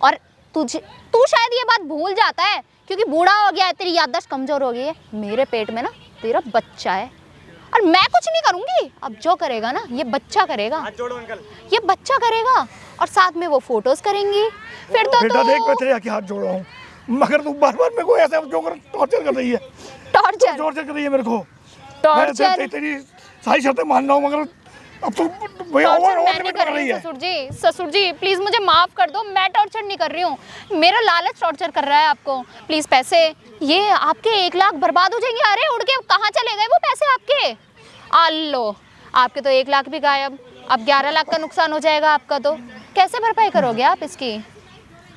और तू शायद ये बात भूल जाता है क्योंकि बूढ़ा हो गया है, तेरी याददाश्त कमजोर हो गई है। मेरे पेट में ना तेरा बच्चा है और मैं कुछ नहीं करूंगी। अब जो करेगा ना ये बच्चा करेगा, ये बच्चा करेगा और साथ में वो फोटोज करेंगी। फिर तो बेटा देख, मैं तेरे आके हाथ जोड़ रहा हूँ, मगर तू बार बार मेरे को ऐसे टॉर्चर कर रही है। टॉर्चर टॉर्चर कर रही है मेरे को। टॉर्चर तेरी सारी शर्तें मान रहा हूँ, मगर अब तो भैया टॉर्चर ओवर मैं नहीं कर रही। ससुर जी प्लीज मुझे माफ कर दो, मैं टॉर्चर नहीं कर रही हूँ, मेरा लालच टॉर्चर कर रहा है आपको। प्लीज पैसे, ये आपके 1 लाख बर्बाद हो जाएंगे। अरे उड़ के कहाँ चले गए वो पैसे आपके? आलो, आपके तो 1 लाख भी गायब, अब 11 लाख का नुकसान हो जाएगा आपका। तो कैसे भरपाई करोगे आप इसकी?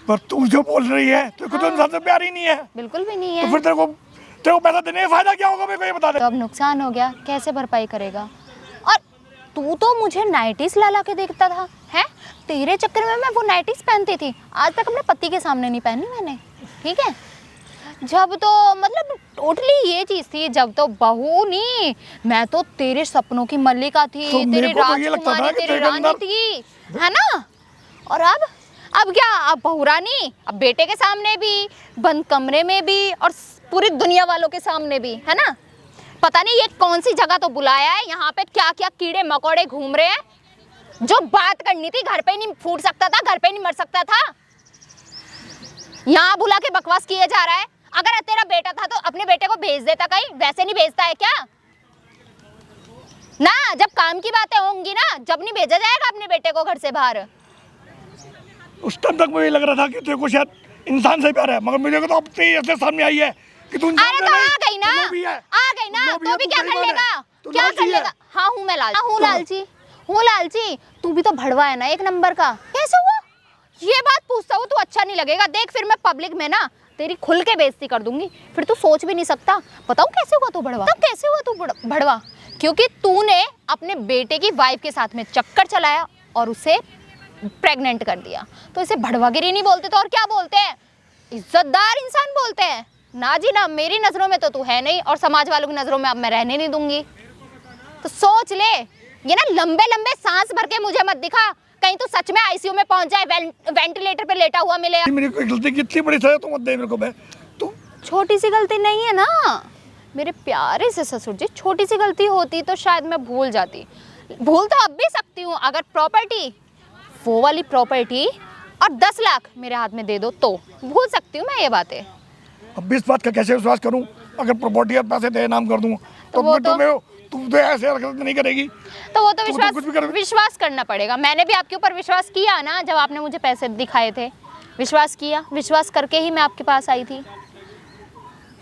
पर तू जो बोल रही है तो कुछ इंसान से प्यार ही नहीं है। बिल्कुल भी नहीं तो है। फिर तेरे को पैसा देने का फायदा क्या होगा, मेरे को ये बता दे। तो अब नुकसान हो गया, कैसे भरपाई करेगा? और तू तो मुझे नाइटीज ला के देखता था, है? तेरे चक्कर में मैं वो नाइटीज पहनती थी, आज तक अपने पति के सामने नहीं पहनी मैंने, ठीक है? जब तो मतलब टोटली ये चीज थी, जब तो बहू नहीं, मैं तो तेरे सपनों की मल्लिका थी, तो तेरी मेरे को तो ये लगता था राजकुमारी, कि तेरी तेरे रानी अंदर थी, है ना? और अब क्या? अब बहू रानी, अब बेटे के सामने भी, बंद कमरे में भी, और पूरी दुनिया वालों के सामने भी, है ना? पता नहीं ये कौन सी जगह तो बुलाया है, यहाँ पे क्या क्या कीड़े मकोड़े घूम रहे हैं। जो बात करनी थी घर पे ही नहीं फूट सकता था, घर पे ही नहीं मर सकता था, यहाँ बुला के बकवास किए जा रहा है। अगर तेरा बेटा था तो अपने बेटे को भेज देता कहीं, वैसे नहीं भेजता है क्या? ना जब काम की बातें होंगी ना, जब नहीं भेजा जाएगा अपने बेटे को घर से बाहर। उस टाइम तक मुझे लग रहा था कि तेरे को शायद इंसान से प्यार है, मगर मुझे तो अब तेरी ऐसे सामने आई है कि तू इंसान अरे से तो नहीं, आ गई ना, तू भी है। आ गई ना, तू भी तो है, भी तू क्या कर गरीबन है, लेगा? तू क्या लालची कर है। लेगा? हाँ हूँ मैं लालची, हूँ लालची, हूँ लालची। तू भी तो भड़वा है ना 1 नंबर का। कैसे हुआ? ये बात पूछता हूँ तो अच्छा नहीं लगेगा। देख फिर मैं पब्लिक में ना तेरी खुल के बेइज्जती कर दूंगी, फिर तू सोच भी नहीं सकता। बताऊँ कैसे हुआ तू भड़वा? तब कैसे हुआ तू भड़वा? क्योंकि तूने अपने बेटे की वाइफ के साथ में चक्कर चलाया और उसे प्रेग्नेंट कर दिया। तो इसे भड़वागिरी नहीं बोलते तो और क्या बोलते हैं? इज्जतदार इंसान बोलते हैं ना जी ना। मेरी नज़रों में तो तू है नहीं, और समाज वालों की नज़रों में अब मैं रहने नहीं दूंगी। तो सोच ले, ये ना लंबे लंबे सांस भर के मुझे मत दिखा, कहीं तो सच में आईसीयू में पहुंच जाए, वेंटिलेटर पे लेटा हुआ मिले। मेरी कोई गलती की इतनी बड़ी सजा तो मत दे मेरे को। मैं तू छोटी सी गलती नहीं है ना मेरे प्यारे से ससुर जी, छोटी सी गलती होती तो शायद मैं भूल जाती, भूल तो अब भी सकती हूँ, अगर प्रॉपर्टी, वो वाली प्रॉपर्टी और 10 लाख मेरे हाथ में दे दो तो भूल सकती हूँ मैं ये बातें। अब भी इस बात का कैसे विश्वास करूं? अगर प्रॉपर्टी और पैसे तेरे नाम कर दूं तो वो फिर तो- तुम तो ऐसे हरकत नहीं करेगी। तो वो तो कुछ भी कर- विश्वास करना पड़ेगा। मैंने भी आपके ऊपर विश्वास किया ना, जब आपने मुझे पैसे दिखाए थे, विश्वास किया, विश्वास करके ही मैं आपके पास आई थी।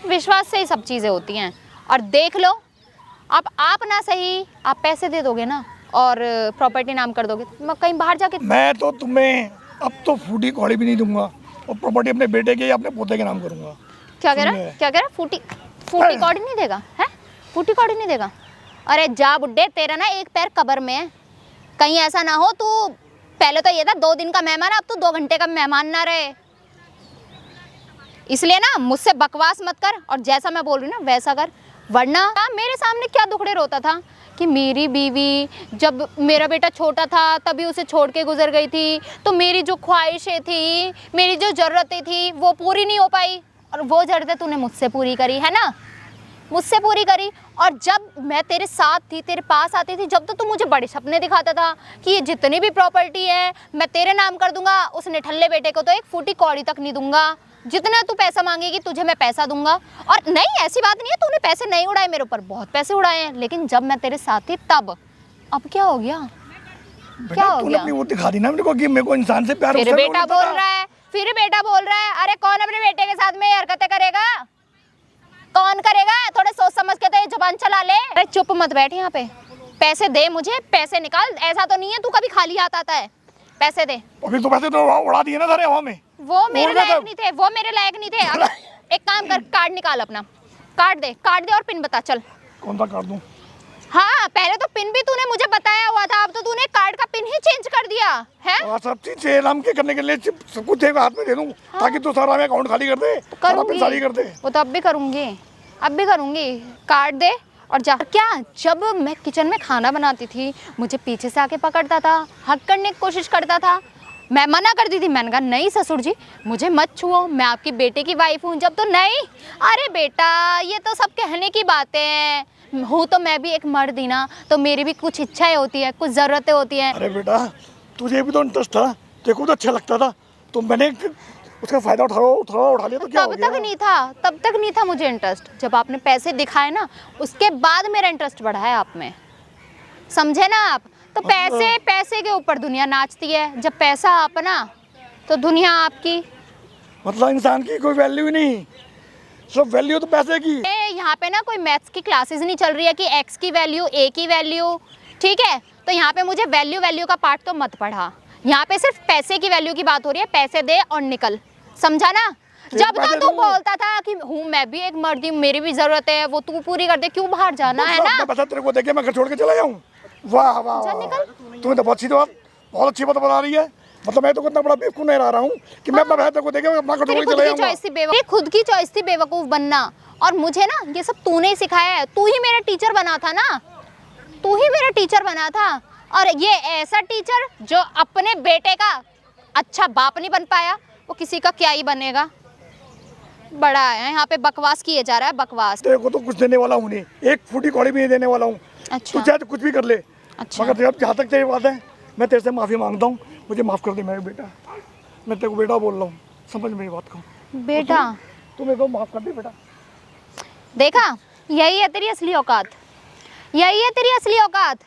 विश्वास से ही सब चीज़ें होती हैं। और देख लो, अब आप ना सही, आप पैसे दे दोगे ना और प्रॉपर्टी नाम कर दोगे, मैं कहीं बाहर जाके मैं तो तुम्हें अब तो फूटी कौड़ी भी नहीं दूंगा और प्रॉपर्टी अपने बेटे के या अपने पोते के नाम करूंगा। क्या कह रहा सुन ले। है? क्या कह रहा है? फूटी कौड़ी नहीं देगा? है फूटी कौड़ी नहीं देगा? अरे जा बुड्ढे, तेरा ना एक पैर कब्र में है। कहीं ऐसा ना हो तू, पहले तो ये था 2 दिन का मेहमान, अब तो 2 घंटे का मेहमान ना रहे। इसलिए ना मुझसे बकवास मत कर और जैसा मैं बोल रही हूँ ना वैसा कर, वरना मेरे सामने क्या दुखड़े रोता था कि मेरी बीवी जब मेरा बेटा छोटा था तभी उसे छोड़ के गुजर गई थी, तो मेरी जो ख्वाहिशें थी, मेरी जो ज़रूरतें थी वो पूरी नहीं हो पाई, और वो ज़रूरतें तूने मुझसे पूरी करी है ना, मुझसे पूरी करी। और जब मैं तेरे साथ थी, तेरे पास आती थी, जब तो तू मुझे बड़े सपने दिखाता था कि ये जितनी भी प्रॉपर्टी है मैं तेरे नाम कर दूंगा, उस निठल्ले बेटे को तो एक फूटी कौड़ी तक नहीं दूंगा, जितना तू पैसा मांगेगी तुझे मैं पैसा दूंगा। और नहीं, ऐसी बात नहीं है, तूने पैसे नहीं उड़ाए मेरे ऊपर, बहुत पैसे उड़ाए हैं, लेकिन जब मैं तेरे साथ थी तब। अब क्या हो गया? क्या हो तूने गया? अपनी वो दिखा दी ना मेरे को कि मेरे को इंसान से प्यार फिर उससे बेटा होता बोल था। रहा है, फिर बेटा बोल रहा है। अरे कौन अपने बेटे के साथ में ये हरकतें करेगा? कौन करेगा? थोड़े सोच समझ के तो ये जुबान चला ले। अरे चुप मत बैठ यहाँ पे, पैसे दे मुझे, पैसे निकाल। ऐसा तो नहीं है तू कभी खाली हाथ आता है, पैसे दे। अभी तो पैसे तो उड़ा दिए ना सारे हवा में। वो मेरे बोल रहा लायक था। नहीं थे, वो मेरे लायक नहीं थे। अब एक काम कर, कार्ड निकाल अपना, कार्ड दे और पिन बता चल। कौन सा कर दूं? हाँ, पहले तो पिन भी तूने मुझे बताया हुआ था, अब तो तूने कार्ड का पिन ही चेंज कर दिया है। और सब चीज से नाम के करने के लिए सब कुछ एक हाथ में दे दूं ताकि तू सारा में अकाउंट खाली कर दे, सारा पैसा खाली कर दे। वो तो अब भी करूंगी, अब भी करूंगी। कार्ड दे और जा। क्या, जब मैं किचन में खाना बनाती थी मुझे पीछे से आके पकड़ता था, हक करने की कोशिश करता था, मैं मना करती थी, मैंने कहा नहीं ससुर जी मुझे मत छुओ, मैं आपकी बेटे की वाइफ हूँ। जब तो नहीं, अरे बेटा ये तो सब कहने की बातें हैं, हूँ तो मैं भी एक मर्द ही ना, तो मेरी भी कुछ इच्छाएं होती है, कुछ ज़रूरतें होती हैं। अरे बेटा तुझे भी तो इंटरेस्ट था, तेरे को तो अच्छा लगता था, तो मैंने उसका फायदा उठा लिया तो क्या हो तब गया? तक नहीं था, तब तक नहीं था मुझे इंटरेस्ट। जब आपने पैसे दिखाए ना, उसके बाद मेरा इंटरेस्ट बढ़ा है आप में, समझे ना आप? तो पैसे के ऊपर दुनिया नाचती है, जब पैसा अपना तो दुनिया आपकी। मतलब इंसान की कोई वैल्यू ही नहीं, सब वैल्यू तो पैसे की। यहाँ पे ना कोई मैथ्स की क्लासेस नहीं चल रही है कि एक्स की वैल्यू ए की वैल्यू, ठीक है? तो यहाँ पे मुझे वैल्यू का पार्ट तो मत पढ़ा, यहाँ पे सिर्फ पैसे की वैल्यू की बात हो रही है। पैसे दे और निकल, समझा ना? जब तो तू बोलता था कि हूँ मैं भी एक मर्द हूँ, मेरी भी जरूरत है, वो तू पूरी कर दे, क्यों बाहर जाना है ना? पैसा तेरे को देके मैं घर छोड़ के चला जाऊँ? वाह वाह, तुम्हें तो बहुत अच्छी बात, बहुत अच्छी बात बना रही है। मतलब मैं तो कितना बड़ा बेवकूफ नहीं रहा हूँ कि मैं अपना पैसा को देके अपना घर छोड़ के चला जाऊँगा। खुद की चॉइस थी बेवकूफ बनना, और मुझे ना ये सब तूने ही सिखाया है। तू ही मेरा टीचर बना था ना, तू ही मेरा टीचर बना था। और ये ऐसा टीचर जो अपने बेटे का अच्छा बाप नहीं बन पाया, वो किसी का क्या ही बनेगा। बड़ा है यहाँ पे बकवास किए जा रहा है, बकवास। तेरे को तो कुछ देने वाला हूँ नहीं, एक फूटी कौड़ी भी नहीं देने वाला हूँ। अच्छा। तू चाहे तो कुछ भी कर ले, अच्छा। मगर जहाँ तक तेरी बात है, मैं तेरे से माफ़ी मांगता हूँ, मुझे माफ़ कर दे मेरे बेटा। मैं तेरे को बेटा बोल रहा हूँ, समझ मेरी बात को। बेटा तू मेरे को माफ़ कर दे बेटा। देखा, यही है तेरी असली औकात, यही है तेरी असली औकात।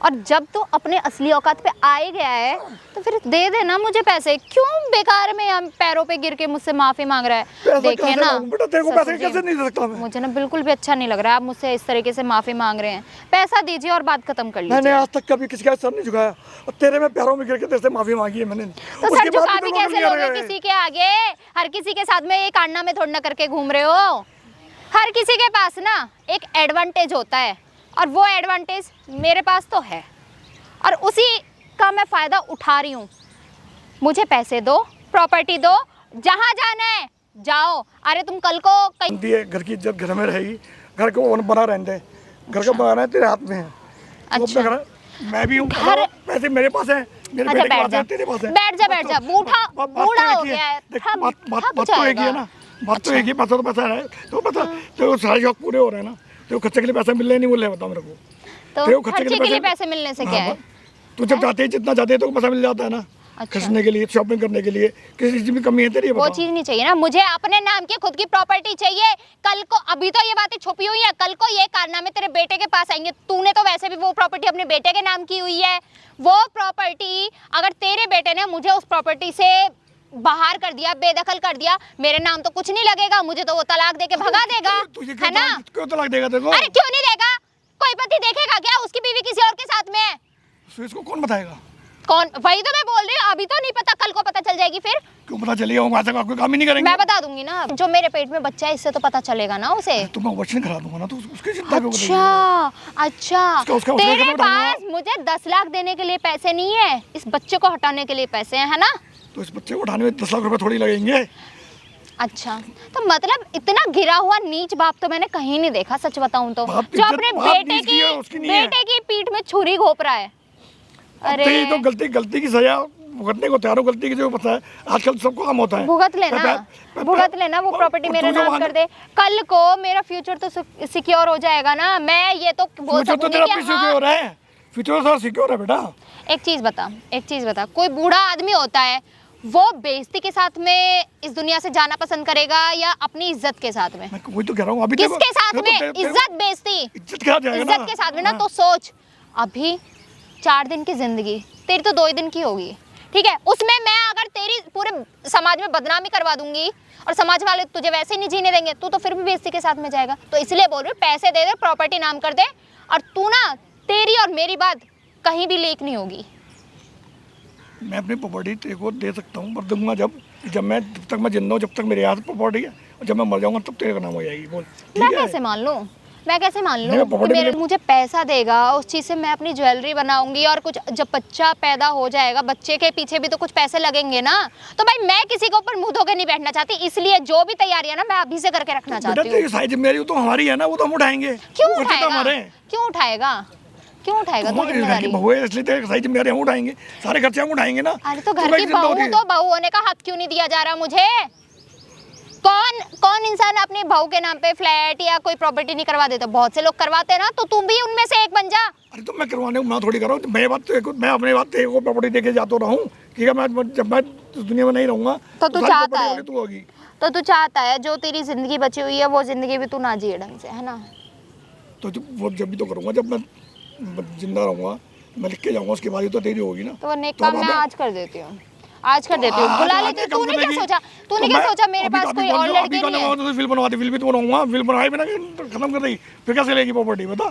और जब तू अपने असली औकात पे आ ही गया है तो फिर दे देना मुझे पैसे। क्यों बेकार में हम पैरों पे गिर के मुझसे माफी मांग रहा है? देखिए ना बेटा, तेरे को पैसे कैसे नहीं दे सकता मैं? मुझे ना बिल्कुल भी अच्छा नहीं लग रहा है, आप मुझसे इस तरीके से माफी मांग रहे हैं। पैसा दीजिए और बात खत्म कर मैंने लीजिए। आज तक कभी किसी का सर नहीं झुकाया, और तेरे में पैरों में गिर के तेरे से माफ़ी मांगी है मैंने। तो सर झुका भी कैसे लोगे किसी के आगे? हर किसी के साथ में ये कांडा में थोड़ा करके घूम रहे हो। हर किसी के पास ना एक एडवांटेज होता है, और वो एडवांटेज मेरे पास तो है, और उसी का मैं फ़ायदा उठा रही हूँ। मुझे पैसे दो, प्रॉपर्टी दो, जहाँ जाना है जाओ। अरे तुम कल को कहीं दिए, घर की इज्जत घर में रहेगी, घर को बना रहने दे, घर का बनाना है तेरे हाथ में है। तू अपना घर, मैं भी हूँ, पैसे मेरे पास है, मेरे बेटे के पास है, तेरे पास है। बैठ जा, बूढ़ा हो गया है, बात तो एक ही है ना, बात तो एक ही, पैसा तो पैसा है, तो पता तो सारे शौक पूरे हो रहे हैं ना, तो खर्चे के लिए पैसा मिल रहा नहीं, मिल रहा है, बताओ मेरे को। तो तेरे को खर्चे खर्चे के लिए पैसे मिलने से क्या है? तू जब चाहते है जितना चाहते है तो पैसा मिल जाता है ना। अच्छा। खर्चने के लिए, शॉपिंग करने के लिए, किसी चीज में कमी है तेरी? ये वो बता। चीज नहीं चाहिए ना मुझे, अपने नाम की खुद की प्रॉपर्टी चाहिए। कल को, अभी तो ये बातें छुपी हुई है, कल को ये कारनामे तेरे बेटे के पास आएंगे। तूने तो वैसे भी वो प्रॉपर्टी अपने बेटे के नाम की हुई है। वो प्रॉपर्टी अगर तेरे बेटे ने मुझे उस प्रॉपर्टी से बाहर कर दिया, बेदखल कर दिया, मेरे नाम तो कुछ नहीं लगेगा, मुझे तो वो तलाक देके भगा देगा, है ना? क्यों तलाक देगा तेरे को? अरे क्यों नहीं देगा? कोई पति देखेगा क्या उसकी बीवी किसी और के साथ में है? तो इसको कौन बताएगा? कौन? वही तो मैं बोल रही हूँ, अभी तो नहीं पता, कल को पता चल जाएगी फिर। क्यों पता चलेगा? हम ऐसा कोई काम ही नहीं करेंगे। मैं बता दूंगी ना, जो मेरे पेट में बच्चा है इससे तो पता चलेगा ना उसे। तो मैं ऑपरेशन करा दूंगा ना, तो उसकी चिंता क्यों कर रही है? अच्छा अच्छा, उसका तेरे ऑपरेशन कराना। पास मुझे 10 लाख देने के लिए पैसे नहीं है, इस बच्चे को हटाने के लिए पैसे हैं, है ना? तो इस बच्चे को उठाने में 10 लाख रुपए थोड़ी लगेंगे। अच्छा, तो मतलब इतना गिरा हुआ नीच बाप तो मैंने कहीं नहीं देखा, सच बताऊं तो, बाप जो इज्जत- अपने बाप बेटे नीच की है, उसकी नहीं है। बेटे की पीठ में छुरी घोप रहा है। अरे तो गलती की सजा भुगतने को तैयार हो। गलती की जो पता है आजकल सबको काम होता है। भुगत लेना, वो प्रॉपर्टी मेरे नाम कर दे। कल को मेरा फ्यूचर तो सिक्योर हो जाएगा ना। मैं ये तो बोल फ्यूचर तो सकूंगी तेरा कि सिक्योर है, फ्यूचर तो सिक्योर है बेटा। एक चीज बता, कोई बूढ़ा आदमी होता है, वो बेइज्जती के साथ में इस दुनिया से जाना पसंद करेगा या अपनी इज्जत के साथ में? मैं वही तो कह रहा हूँ। अभी किसके साथ में? इज्जत बेइज्जती, इज्जत क्या जाएगा ना? इज्जत के साथ में ना। तो सोच, अभी 4 दिन की जिंदगी तेरी तो 2 ही दिन की होगी, ठीक है? उसमें मैं अगर तेरी पूरे समाज में बदनामी करवा दूंगी और समाज वाले तुझे वैसे ही नहीं जीने देंगे, तू तो फिर भी बेइज्जती के साथ में जाएगा। तो इसलिए बोल रही हूँ, पैसे दे दे, प्रॉपर्टी नाम कर दे, और तू ना, तेरी और मेरी बात कहीं भी लीक नहीं होगी। मैं अपनी प्रॉपर्टी तेरे को दे सकता हूँ, पर दूंगा जब तक मैं जिंदा हूँ, जब तक मेरे हाथ प्रॉपर्टी है, और जब मैं मर जाऊंगा तब तेरे का नाम हो जाएगी। बोल मैं ठीक है? कैसे मान लूँ नहीं, प्रॉपर्टी कि के लिए- मुझे पैसा देगा, उस चीज़ से मैं अपनी ज्वेलरी बनाऊंगी, और कुछ जब बच्चा पैदा हो जाएगा, बच्चे के पीछे भी तो कुछ पैसे लगेंगे ना। तो भाई मैं किसी के ऊपर मुंह धोके नहीं बैठना चाहती, इसलिए जो भी तैयारी है ना, मैं अभी से करके रखना बेटा चाहती हूँ। तेरी सारी जिम्मेदारी तो हमारी है ना, वो तो हम उठाएंगे। क्यों वो खर्चे तो उठाएगा? हमारे हैं। क्यों उठाएगा तू हमारे घर की जिम्मेदारी? बहू है, इसलिए तेरे सारी जिम्मेदारी हम उठाएंगे, सारे खर्चे हम उठाएंगे ना। अरे तो तू घर कैसे की जिंदा बहू होती है? तो बहू होने का हक क्यों नहीं दिया जा रहा मुझे? कौन इंसान अपने बहू के नाम पे फ्लैट या कोई प्रॉपर्टी नहीं करवा देता? बहुत से लोग करवाते हैं ना, तो तुम भी उनमें से एक बन जा। अरे तो मैं करवाने को मैं थोड़ी कर रहा हूँ। मैं अपनी बात तेरे को प्रॉपर्टी देके जाता रहूँ कि जब मैं दुनिया में नहीं रहूंगा तो तू सारी चाहता property है, वाली तू होगी। तो तू चाहता है जो तेरी जिंदगी बची हुई है वो जिंदगी भी तू ना जिए ढंग से, है ना? तो वो जब भी तो करूंगा, जब मैं जिंदा रहूंगा, मैं लिख के जाऊंगा, उसके बाद ही तो तेरी होगी ना। तो वो नेक तो काम अब मैं अब- आज कर देती हूँ, आज कर देती हूँ, बुला लेती हूँ। तूने क्या सोचा? मेरे पास कोई और लड़के नहीं है? तो विल बनवाती, विल भी तो बनाऊंगा, विल बनवाए बिना खत्म कर दी, फिर कैसे लेगी प्रॉपर्टी बता?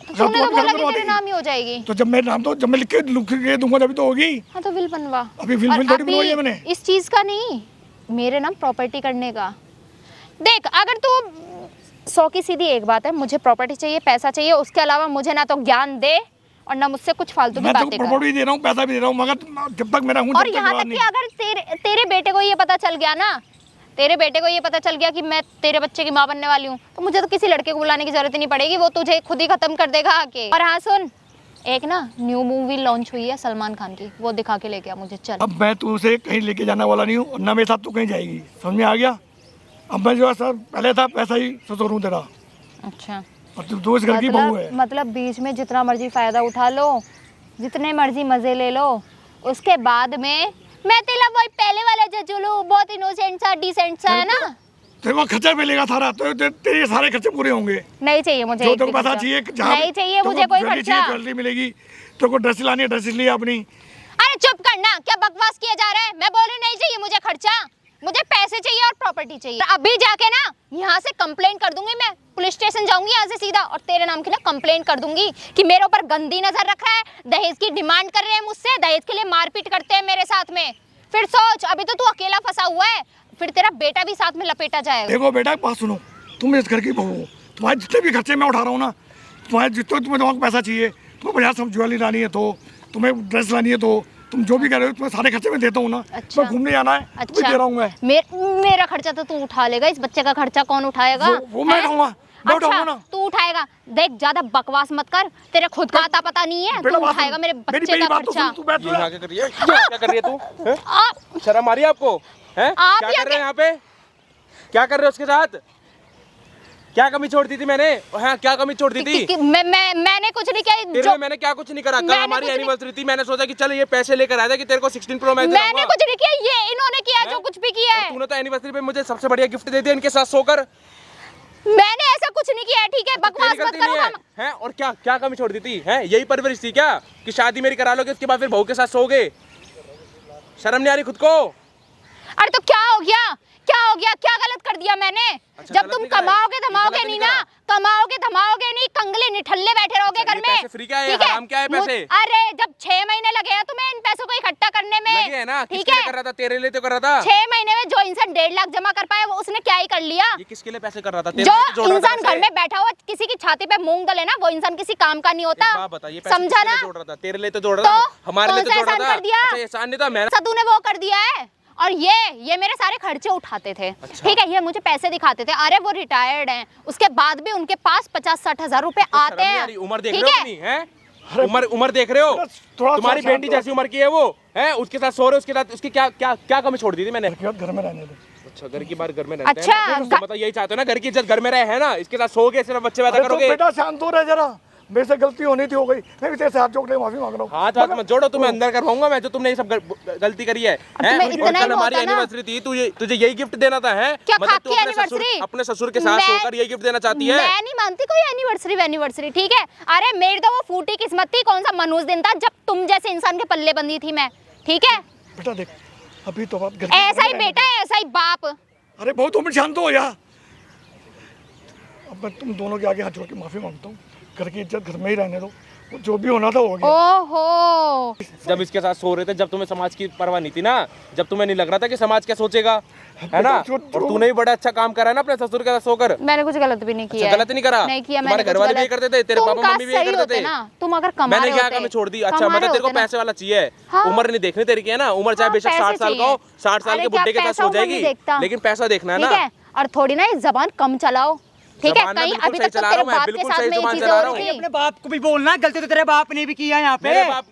तूने तो बोला कि तेरे नाम ही हो जाएगी। तो जब मैं नाम तो जब मैं लिख के दूंगा जब तो होगी। हाँ तो विल बनवा। अभी विल और थोड़ी बनवाई है मैंने। इस चीज का नहीं, मेरे नाम प्रॉपर्टी करने का। देख, अगर तू 100 की सीधी एक बात है, मुझे प्रॉपर्टी चाहिए, पैसा चाहिए, उसके अलावा मुझे ना तो ज्ञान दे और ना मुझसे कुछ फालतू की मैं तो बातें कर। प्रॉपर्टी दे रहा हूँ, पैसा भी दे रहा हूँ, मगर जब तक मेरा हूँ और जब तक यहाँ जवान तक कि नहीं। अगर तेरे बेटे को ये पता चल गया ना, तेरे बेटे को ये पता चल गया कि मैं तेरे बच्चे की माँ बनने वाली हूँ, तो मुझे तो किसी लड़के को बुलाने की जरूरत ही नहीं पड़ेगी, वो तुझे खुद ही खत्म कर देगा आके। और हाँ सुन, एक ना न्यू मूवी लॉन्च हुई है सलमान खान की, वो दिखा के लेके आ मुझे, चल। अब मैं तुझे कहीं लेके जाने वाला नहीं हूँ, और ना मेरे साथ तू कहीं जाएगी, समझ में आ गया? अब मैं जो है सर पहले था पैसा ही ससुर हूँ तेरा, अच्छा, और तू इस घर की बहू है। मतलब बीच में जितना मर्जी फायदा उठा लो, जितने मर्जी मजे ले लो, उसके बाद में मैं तेरा वही पहले वाला जजुलू, बहुत इनोसेंट सा, डिसेंट सा, है ना? तेरे को खर्चा मिलेगा सारा, तो तेरे सारे खर्चे पूरे होंगे। नहीं चाहिए मुझे जो एक तेरे को भी पैसा खर्चा। चाहिए, नहीं चाहिए मुझे कोई खर्चा। ज्वेलरी मिलेगी, तेरे को ड्रेस लानी है, ड्रेस लिए अपनी। अरे चुप करना, क्या बकवास किया जा रहा है? मैं बोल रही नहीं चाहिए मुझे खर्चा, मुझे पैसे चाहिए और प्रॉपर्टी चाहिए। अभी जाके ना यहाँ से कंप्लेंट कर दूंगी, मैं पुलिस स्टेशन जाऊंगी यहाँ से सीधा, और तेरे नाम की ना कंप्लेंट कर दूंगी कि मेरे ऊपर गंदी नजर रखा है, दहेज की डिमांड कर रहे हैं मुझसे, दहेज के लिए मारपीट करते हैं मेरे साथ में। फिर सोच, अभी तो तू अकेला फंसा हुआ है, फिर तेरा बेटा भी साथ में लपेटा जाएगा। देखो बेटा बात सुनो, तुम इस घर की बहू हो, तुम्हारे जितने भी खर्चे मैं उठा रहा हूँ ना, तुम्हारे जितने तुम्हें पैसा चाहिए, तुम्हें 50 ज्वेलरी लानी है तो, तुम्हें ड्रेस लानी है तो, तुम जो भी कह रहे हो तुम्हें सारे खर्चे में देता हूँ ना। अच्छा। मैं घूमने जाना है तो भी दे रहा हूँ मैं। मेरा खर्चा तो तू उठा लेगा, इस बच्चे का खर्चा कौन उठाएगा? वो मैं हैं? उठाऊंगा, मैं उठाऊंगा अच्छा, ना। तू उठाएगा। देख ज्यादा बकवास मत कर, तेरे खुद का आता पता नहीं है, बेटा तू बात उठाएगा सुन, मेरे मेरी बच्चे का बात तो खर्चा। सुन, तू बैठ ये यहाँ क्या कर रही है? क्या कर रही है तू? हैं? आप शर्म आ रही है आपको? हैं? आप क्या यहाँ कर रहे हैं यहाँ पे? क्या कर रहे हो उसके साथ? क्या कमी छोड़ दी थी मैंने? हाँ, क्या कमी छोड़ दी थी? मैंने कुछ नहीं किया। तेरे लिए मैंने क्या कुछ नहीं करा। कल हमारी एनिवर्सरी थी, मैंने सोचा कि चल ये पैसे लेकर आया था कि तेरे को 16 प्रो मैक्स दिलाऊंगा। मैंने कुछ नहीं किया, ये इन्होंने किया जो कुछ भी किया है। तूने तो एनिवर्सरी पे मुझे सबसे बढ़िया गिफ्ट दे दिया इनके साथ सोकर। मैंने ऐसा कुछ नहीं किया है, ठीक है? बकवास मत करो। हैं? और क्या क्या कमी छोड़ दी थी? हैं? यही परवरिश थी क्या कि शादी मेरी करा लोगे उसके बाद फिर बहू के साथ सोओगे? शर्म नहीं आ रही खुद को? अरे तो क्या हो गया? क्या हो गया? क्या गलत कर दिया मैंने? अच्छा, जब गलत तुम नहीं करा है। कमाओगे धमाओगे गलत नहीं नहीं ना, कमाओगे धमाओगे नहीं, कंगले निठल्ले बैठे रहोगे अच्छा, घर ये में। पैसे फ्री क्या है? ठीक हराम क्या है पैसे? अरे जब 6 महीने लगे हैं तुम्हें इन पैसों को इकट्ठा करने में, लगे है ना? ठीक किसके लिए है? कर रहा था? तेरे लिए तो कर रहा था। 6 महीने में जो इंसान 1.5 लाख जमा कर पाया वो उसने क्या ही कर लिया? ये किसके लिए पैसे कर रहा था? तेरे जो लिए तो जोड़ रहा था इंसान घर पैसे। में बैठा हुआ किसी की छाती पे मूंग डले ना, वो इंसान किसी काम का नहीं होता। एक बात बता, ये पैसे समझा किसके लिए ना? जोड़ रहा था? तेरे लिए तो जोड़ रहा था, तो हमारे लिए तो कौन सा जोड़ रहा एहसान था। कर दिया? अच्छा, एहसान नहीं था मैंने। सदू ने वो कर दिया है। और ये मेरे सारे खर्चे उठाते थे, अच्छा। ठीक है? ये मुझे पैसे दिखाते थे। अरे वो रिटायर्ड हैं, उसके बाद भी उनके पास 50-60 हजार रुपए आते हैं। उम्र देख ठीक रहे हो है? अपनी? हैं? उम्र देख रहे हो? थोड़ा तुम्हारी सा बेटी शांत जैसी उम्र की है वो, है उसके साथ सो रहे हो, उसके साथ उसकी क्या क्या क्या कमी छोड़ दी थी मैंने? घर में रहने दो। अच्छा, घर की बात घर में रहते हैं अच्छा, ना? तो मतलब यही चाहते हो ना, घर की इज्जत घर में रहे, है ना? इसके साथ सोओगे, सिर्फ बच्चे पैदा अरे तो करोगे। बेटा शांत हो रहा जरा, मेरे से गलती होनी थी, हो गई। मैं भी तेरे से हाथ जोड़ के माफी मांग रहा हूँ। हाथ मत जोड़ो, तुम्हें अंदर करवाऊंगा मैं जो तुमने ये सब गलती करी है। हैं? तुम्हें और इतना ही कल हमारी होता ना? एनिवर्सरी थी, तुझे यही गिफ्ट देना था, है? क्या मतलब खाक तू की अपने anniversary? अपने ससुर के साथ मैं- सोकर यही गिफ्ट देना चाहती है? मैं नहीं मानती कोई एनिवर्सरी, ठीक है? अरे मेरी तो वो फूटी किस्मत थी, कौन सा मनहूस दिन था जब तुम जैसे इंसान के पल्ले बंदी थी मैं, ठीक है? बेटा देख, अभी तो बात ऐसा ही बेटा है, ऐसा ही बाप। अरे बहुत तुम शांत हो यार। अब मैं तुम दोनों के आगे हाथ जोड़ के माफी मांगता हूँ। घर की इज्जत घर में ही रहने दो, वो जो भी होना था हो गया। ओहो, जब इसके साथ सो रहे थे, जब तुम्हें समाज की परवाह नहीं थी ना, जब तुम्हें नहीं लग रहा था कि समाज क्या सोचेगा, है ना? और तूने भी बड़ा अच्छा काम करा है ना अपने ससुर के साथ सोकर। मैंने कुछ गलत भी नहीं किया। अच्छा, गलत नहीं करा? नहीं किया तुम्हारे मैंने घर कुछ वाले भी गलत। करते थे, तेरे तुम पापा काश मम्मी भी यही सही करते होते थे ना, तुम अगर कमा मैंने रहे क्या होते, कमी छोड़ दी? अच्छा, कमा मतलब रहे तेरे को होते ना। पैसे वाला चाहिए। हाँ। उम्र नहीं देखनी तेरी की, है ना? उम्र चाहे हाँ, बेशक 60 साल का हो, 60 साल अरे के क्या बुड्ढे के साथ पैसा सो उम्र नहीं जाएगी, देखता? लेकिन पैसा देखना है ठीक ना। है? और थोड़ी ना ये जबान कम चलाओ, ठीक है? जबान मैं कहीं बिल्कुल अभी सही तक तो चला तेरे रहा हूं, मैं बाप के बिल्कुल साथ सही में ये जुबान चीजें चला हो रहा हूं। रही थी। अपने बाप को भी बोलना, गलती तो तेरे बाप ने भी किया है यहाँ पे। मेरे बाप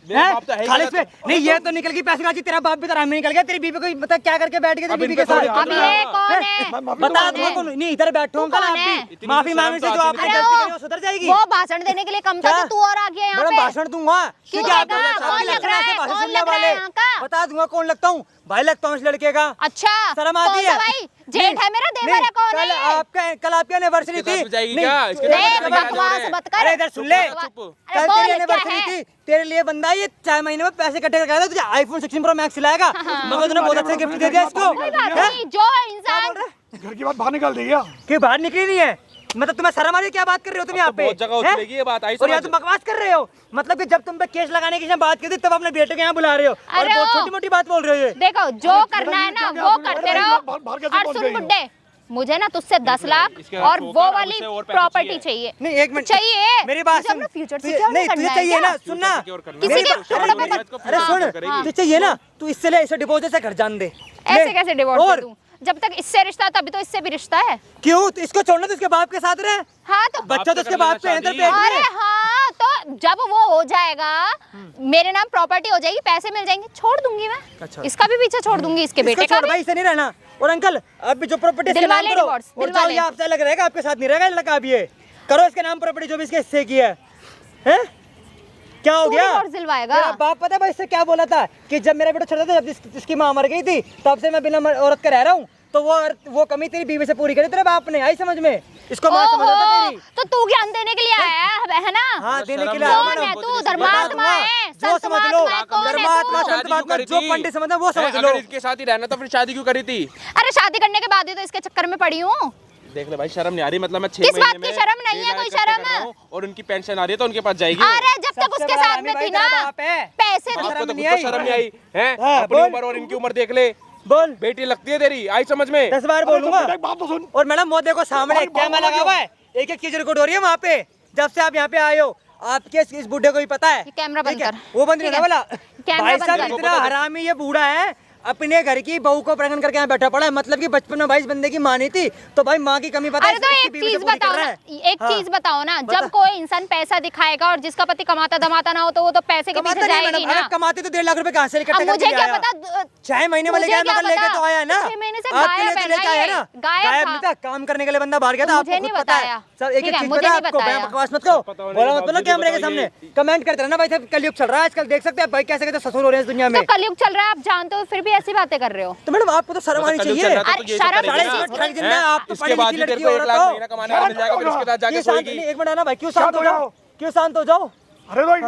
हैं? तो है ही खाली गलत। इसमें नहीं, ये तो निकल गई पैसे बाजी, तेरा बाप भी तो में निकल गया। तेरी बीवी को बता क्या करके बैठ गई तेरी अब बीवी इनपे के साथ? थोड़ी हाथ अब ये कौन है? मैं माफी बता मांग रहा दूंगा हूँ। कौन? नहीं, इधर बैठो तू अंकल, कौन आप है? भी इतनी माफी तो मांगने शर्म से तो जो आती आपने नहीं। गलती करी वो सुधर जाएगी। वो भाषण देने के लिए कम था क्या? कि तू और आ गया यहाँ बड़ा पे। भाषण दूंगा क्यों क्योंकि आप देगा? लोग कौन साथ लग रहा में है? भाषण कौन सुनने लग रहा है वाले। यहाँ का? बता दूंगा कौन लगता हूँ। भाई लगता हूँ इस लड़के का। अच्छा, शर्म आती कौन है? सा भाई? जेठ है मेरा, देवर है? कौन है? कल आपकी एनिवर्सरी इसके थी। साथ जाएगी नहीं, क्या? इसके नहीं, साथ देख, जाएगी? बकवास मत कर। अरे इधर सुन ले। चुप। अरे कल बोल, तेरी क्या एनिवर्सरी है? थी, तेरे लिए बंदा ये 4 महीने में पैसे इकट्ठे करके आया था, तुझे आईफोन 16 प्रो मैक्स खिलाएगा। मगर तूने बहुत अच्छा गिफ्ट दे दिया इसको। कोई बात हैं? नहीं, जो इंसान घर की बात बाहर निकाल देगी क्या? कि बाहर निकली नहीं है? मतलब तुम्हें शर्म आ रही है? क्या बात कर रहे हो तुम यहाँ पे? बहुत जगह हैं? उछलेगी ये बात, आई और यहाँ समझ। तुम बकवास कर रहे हो। मतलब कि जब तुम पे केस लगाने की बात की थी तब अपने बेटे के यहाँ बुला रहे हो और अरे बहुत ओ। छोटी मोटी बात बोल रहे हो ये। देखो जो करना है ना वो करते रहो। बाहर कैसे और पहुंच सुन गई हो? बुड्ढे, मुझे ना तुझसे 10 लाख इसके और साथ वो होकर वाली उसे और पैसे प्रॉपर्टी चाहिए। चाहिए। नहीं, एक मिनट चाहिए मेरी बात मुझे सुन। अपना फ्यूचर तुझे- सिक्योर नहीं, करना तुझे है चाहिए क्या? ना, सुनना। किसी मेरी के- बात- थोड़ा अरे बहुत- अरे हाँ, सुन, हाँ। तुझे चाहिए ना, तू इससे ले, इसे डिवोर्स से घर जान दे। ऐसे ले। कैसे डिवोर्स और दे दूं? जब तक इससे रिश्ता है तभी तो इससे भी रिश्ता है। क्यों? तो इसको छोड़ना तो इसके बाप के साथ रहे। हाँ तो बच्चा तो इसके बाप पे है, इधर शादी। पेट अरे में। हाँ, तो जब वो हो जाएगा मेरे नाम प्रॉपर्टी हो जाएगी, पैसे मिल जाएंगे, छोड़ दूंगी मैं। अच्छा। इसका भी पीछे छोड़ दूंगी, इसके इसको बेटे का छोड़ भी। भाई, इसे नहीं रहना। और अंकल अब भी जो प्रॉपर्टी इसके नाम दिलवाले करो divorce, और जाओ, दिलवाले। ये आपसे अलग रहेगा, आपके साथ नहीं रहेगा लड़का। अब ये करो इसके नाम प्रॉपर्टी जो भी इसके हिस्से की है। हैं? क्या हो तू गया? divorce दिलवाएगा? तेरा बाप पता है भाई इससे क्या बोला था कि जब मेरा बेटा छोटा था, जब इसकी माँ मर गई थी, तब से मैं बिना औरत का रह रहा हूँ। तो वो कमी तेरी बीवी से पूरी करी तेरे बाप ने। आई समझ में? इसको मैं समझ आता ओहो, तेरी। तो तू ज्ञान देने के लिए आया है ना? हाँ, देने के लिए शर्म आया कौन मैडम। है तू? बता धर्मात्मा दूंगा। है? जो समझ लो, संतमात्मा है? कौन है धर्मात्मा, तू? शादी क्यों संतमात्मा, करी जो थी? पंडित समझ वो समझ हैं, लो। अगर इसके साथ ही रहना तो फिर शादी क्यों करी थी? अरे शादी करने के बाद ही तो इसके चक्कर में पड़ी हूँ। देख ले भाई, शर्म नहीं आ रही? मतलब मैं 6 किस महीने बात की में शर्म नहीं है? 1.5 कोई इकट्ठे शर्म? कर रहा हूं और उनकी पेंशन आ रही है तो उनके पास जाएगी। अरे जब तक सबसे उसके बड़ा साथ रानी में भाई थी तेरा ना, बाप है। पैसे बाप को तो खुद नहीं को आई। शर्म नहीं आई हैं? हाँ, अपनी बोल। उम्र और इनकी उम्र देख ले। बोल। बेटी लगती है तेरी, आई समझ में? 10 बार अरे तो बोलूंगा। बेटा, एक बात तो सुन। और मैडम वो देखो सामने अरे कैमरा बाबा लगा हुआ है, एक एक चीज रिकॉर्ड हो रही है वहाँ पे। जब से आप यहाँ पे आए हो, आपके इस बुढ़े को भी पता है। ये कैमरा बंद ठीक है? कर। वो बंद नहीं ठीक होने है। वाला। कैमरा भाई बंद साहब कर। इतना हरामी ये बूढ़ा है, अपने घर की बहू को प्रेग्नेंट करके यहाँ बैठा पड़ा है। मतलब कि बचपन में भाई इस बंदे की माँ नहीं थी, तो भाई माँ की कमी पता है। अरे तो इसकी एक बीवी से चीज पूरी कर बताओ रहा ना, है। एक चीज बताओ ना, जब कोई इंसान पैसा दिखाएगा और जिसका पति कमाता धमाता ना हो तो वो तो पैसे के पीछे कमाता नहीं जाएगी मैडम, ना। अरे कमाते तो 1.5 लाख रुपए कहाँ से अब इकट्ठे मुझे करके क्या आया? पता, 6 महीने में मुझे लेके क्या लेके पता? तो आया ना, 6 महीने से आपके लिए गायब तो है लेके ना आया ये, ना, गायब गायब था। नहीं था, काम करने के लिए बंदा बाहर गया था। मुझे आपको नहीं खुद पता है बताया। सर, एक ठीक एक है, चीज मुझे पता है नहीं आपको, बताया। बकवास मत करो, पता होने बोला के मत बोलो बावजूद कैमरे के बताइए। सामने। कमेंट करते रहना भाई, सब कलयुग चल रहा है आजकल, देख सकते हैं भाई कैसे कैसे ससुर हो रहे हैं इस दुनिया में। तो कलयुग चल रहा है, आप जानते हो, फिर भी ऐसी बातें कर रहे हो। तो मैडम आपको तो शर्म आनी कलयुग चाहिए। चल रहा था तो अरे ये सब शर्म करेगी किस ना। चीज की? ठग जिंदा आप तो इसके पढ़ी बाद लिखी भी तेरे लड़की को हो 1 लाख रखो। महीना कमाने वाला मिल जाएगा, फिर उसके साथ जाके क्यों शांत सोएगी। नहीं, एक मिनट आना भाई, क्यों शांत हो जाओ, क्यों शांत हो जाओ। अरे भाई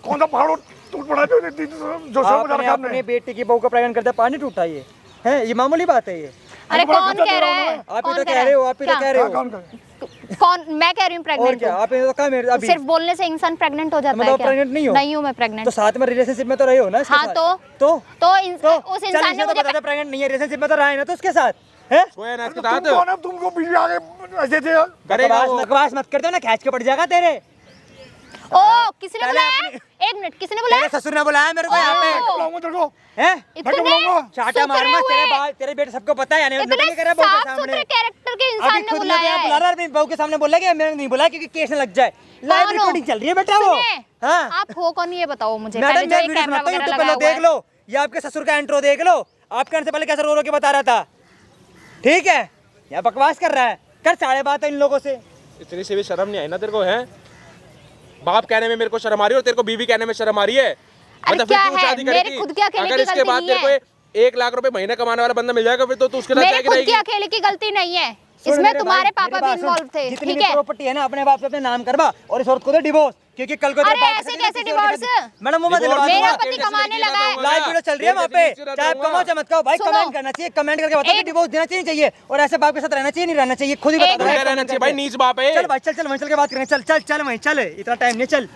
कौन सा पहाड़ टूट पड़ा जो जो सब बता आपने रखा अपने आपने। बेटे की बहू को प्रेग्नेंट करते पानी टूटा, ये है, ये मामूली बात है ये। अरे बड़ा कौन खर्चा कह दे रहा रहा हूँ है? मैं। आप ही कौन तो कह कह रहा रहे है? हो, आप ही तो क्या? कह रहे हाँ, हो। कौन करे? कौन? मैं कह रही हूँ और प्रेग्नेंट क्या, आप ये तो कहा मेरे अभी सिर्फ बोलने से इंसान प्रेग्नेंट हो जाता है मतलब क्या? प्रेग्नेंट नहीं हो? नहीं हूँ मैं तो प्रेग्नेंट। साथ में रिलेशनशिप में तो रहे हो ना इसके हाँ, साथ? तो उस चल, इंसान इसने ने तो मुझे बता दिया प्रेग्नेंट नहीं है, रिलेशनशिप में तो रहा है ना, तो उसके साथ है। सोया ना इसके तुम साथ कौन है? तुमको बीवी आगे ऐसे थे करेगा वो। बकवास मत कर दो ना, खींच के पड़ जाएगा तेरे। ओ, किसने पहले बुलाया? अपनी- एक मिनट, किसने बुलाया? तेरे ससुर ने बुलाया मेरे को यहाँ पे, बुलाऊंगा तेरे को। हैं? इतने बुलाऊंगा। चाटा मार सुथरे मत, तेरे हुए, बाल तेरे बेटे सबको पता है, यानी इतने नकली कर रहा है बहू के साफ सामने। सुथरे कैरेक्टर के अभी इंसान ने खुद बुलाया यहाँ बुला है। रहा है, अपनी बहू के सामने बोला कि मैंने नहीं बुलाया क्योंकि केस न लग जाए। लाइव कौन हो? रिकॉर्डिंग चल रही है बेटा वो। सुनिए, हाँ आप हो कौन ये बताओ मुझे। मैडम पहले जो मैं ये वीडियो कैमरा बनाता हूँ, वगैरह यूट्यूब पे लगाया लो, हुआ देख है। लो, या आपके ससुर का इंट्रो देख लो, आपके आने से पहले कैसे रो रो के बता रहा था। ठीक है, या बकवास कर रहा है, कर साढ़े बात है इन लोगों से। इतनी सी भी शर्म नहीं आई ना तेरे को? है बाप कहने में मेरे को शर्म आ रही है और तेरे को बीवी कहने में शर्म आ रही है। मतलब फिर क्या तू है? शादी मेरी करेगी, खुद की अकेले अगर की इसके गलती बाद नहीं तेरे है। को 1 लाख रुपए महीने कमाने वाला बंदा मिल जाएगा, फिर तो तू उसके साथ मेरी जाके खुद की रहेगी। अकेले की गलती नहीं है, सुन इसमें मेरे तुम्हारे भाई, पापा मेरी भी बात सुन, इन्वॉल्व थे। जितनी ठीक भी है, प्रॉपर्टी है ना अपने बाप से अपने नाम करवा, और इस औरत को दे डिवोर्स, क्योंकि कल को तेरे अरे बाप के ऐसे साथ कैसे किसी और के डिवोर्स? साथ- मैडम वो मैं दिलवा मेरा दूंगा। पति कमाने लगा है। लाइव वीडियो चल रही है वहाँ पे, चाहे आप कमाओ चाहे मत कमाओ भाई, सुनो। कमेंट करना चाहिए, कमेंट करके बताओ कि एक- डिवोर्स देना चाहिए और ऐसे बाप के साथ रहना चाहिए नहीं रहना चाहिए, खुद ही एक बता दो। उल्टा रहना चाहिए भाई, नीच बाप है। चल भाई, चल चल वहीं चल के बात करें, चल चल चल वहीं चल, इतना टाइम नहीं, चल।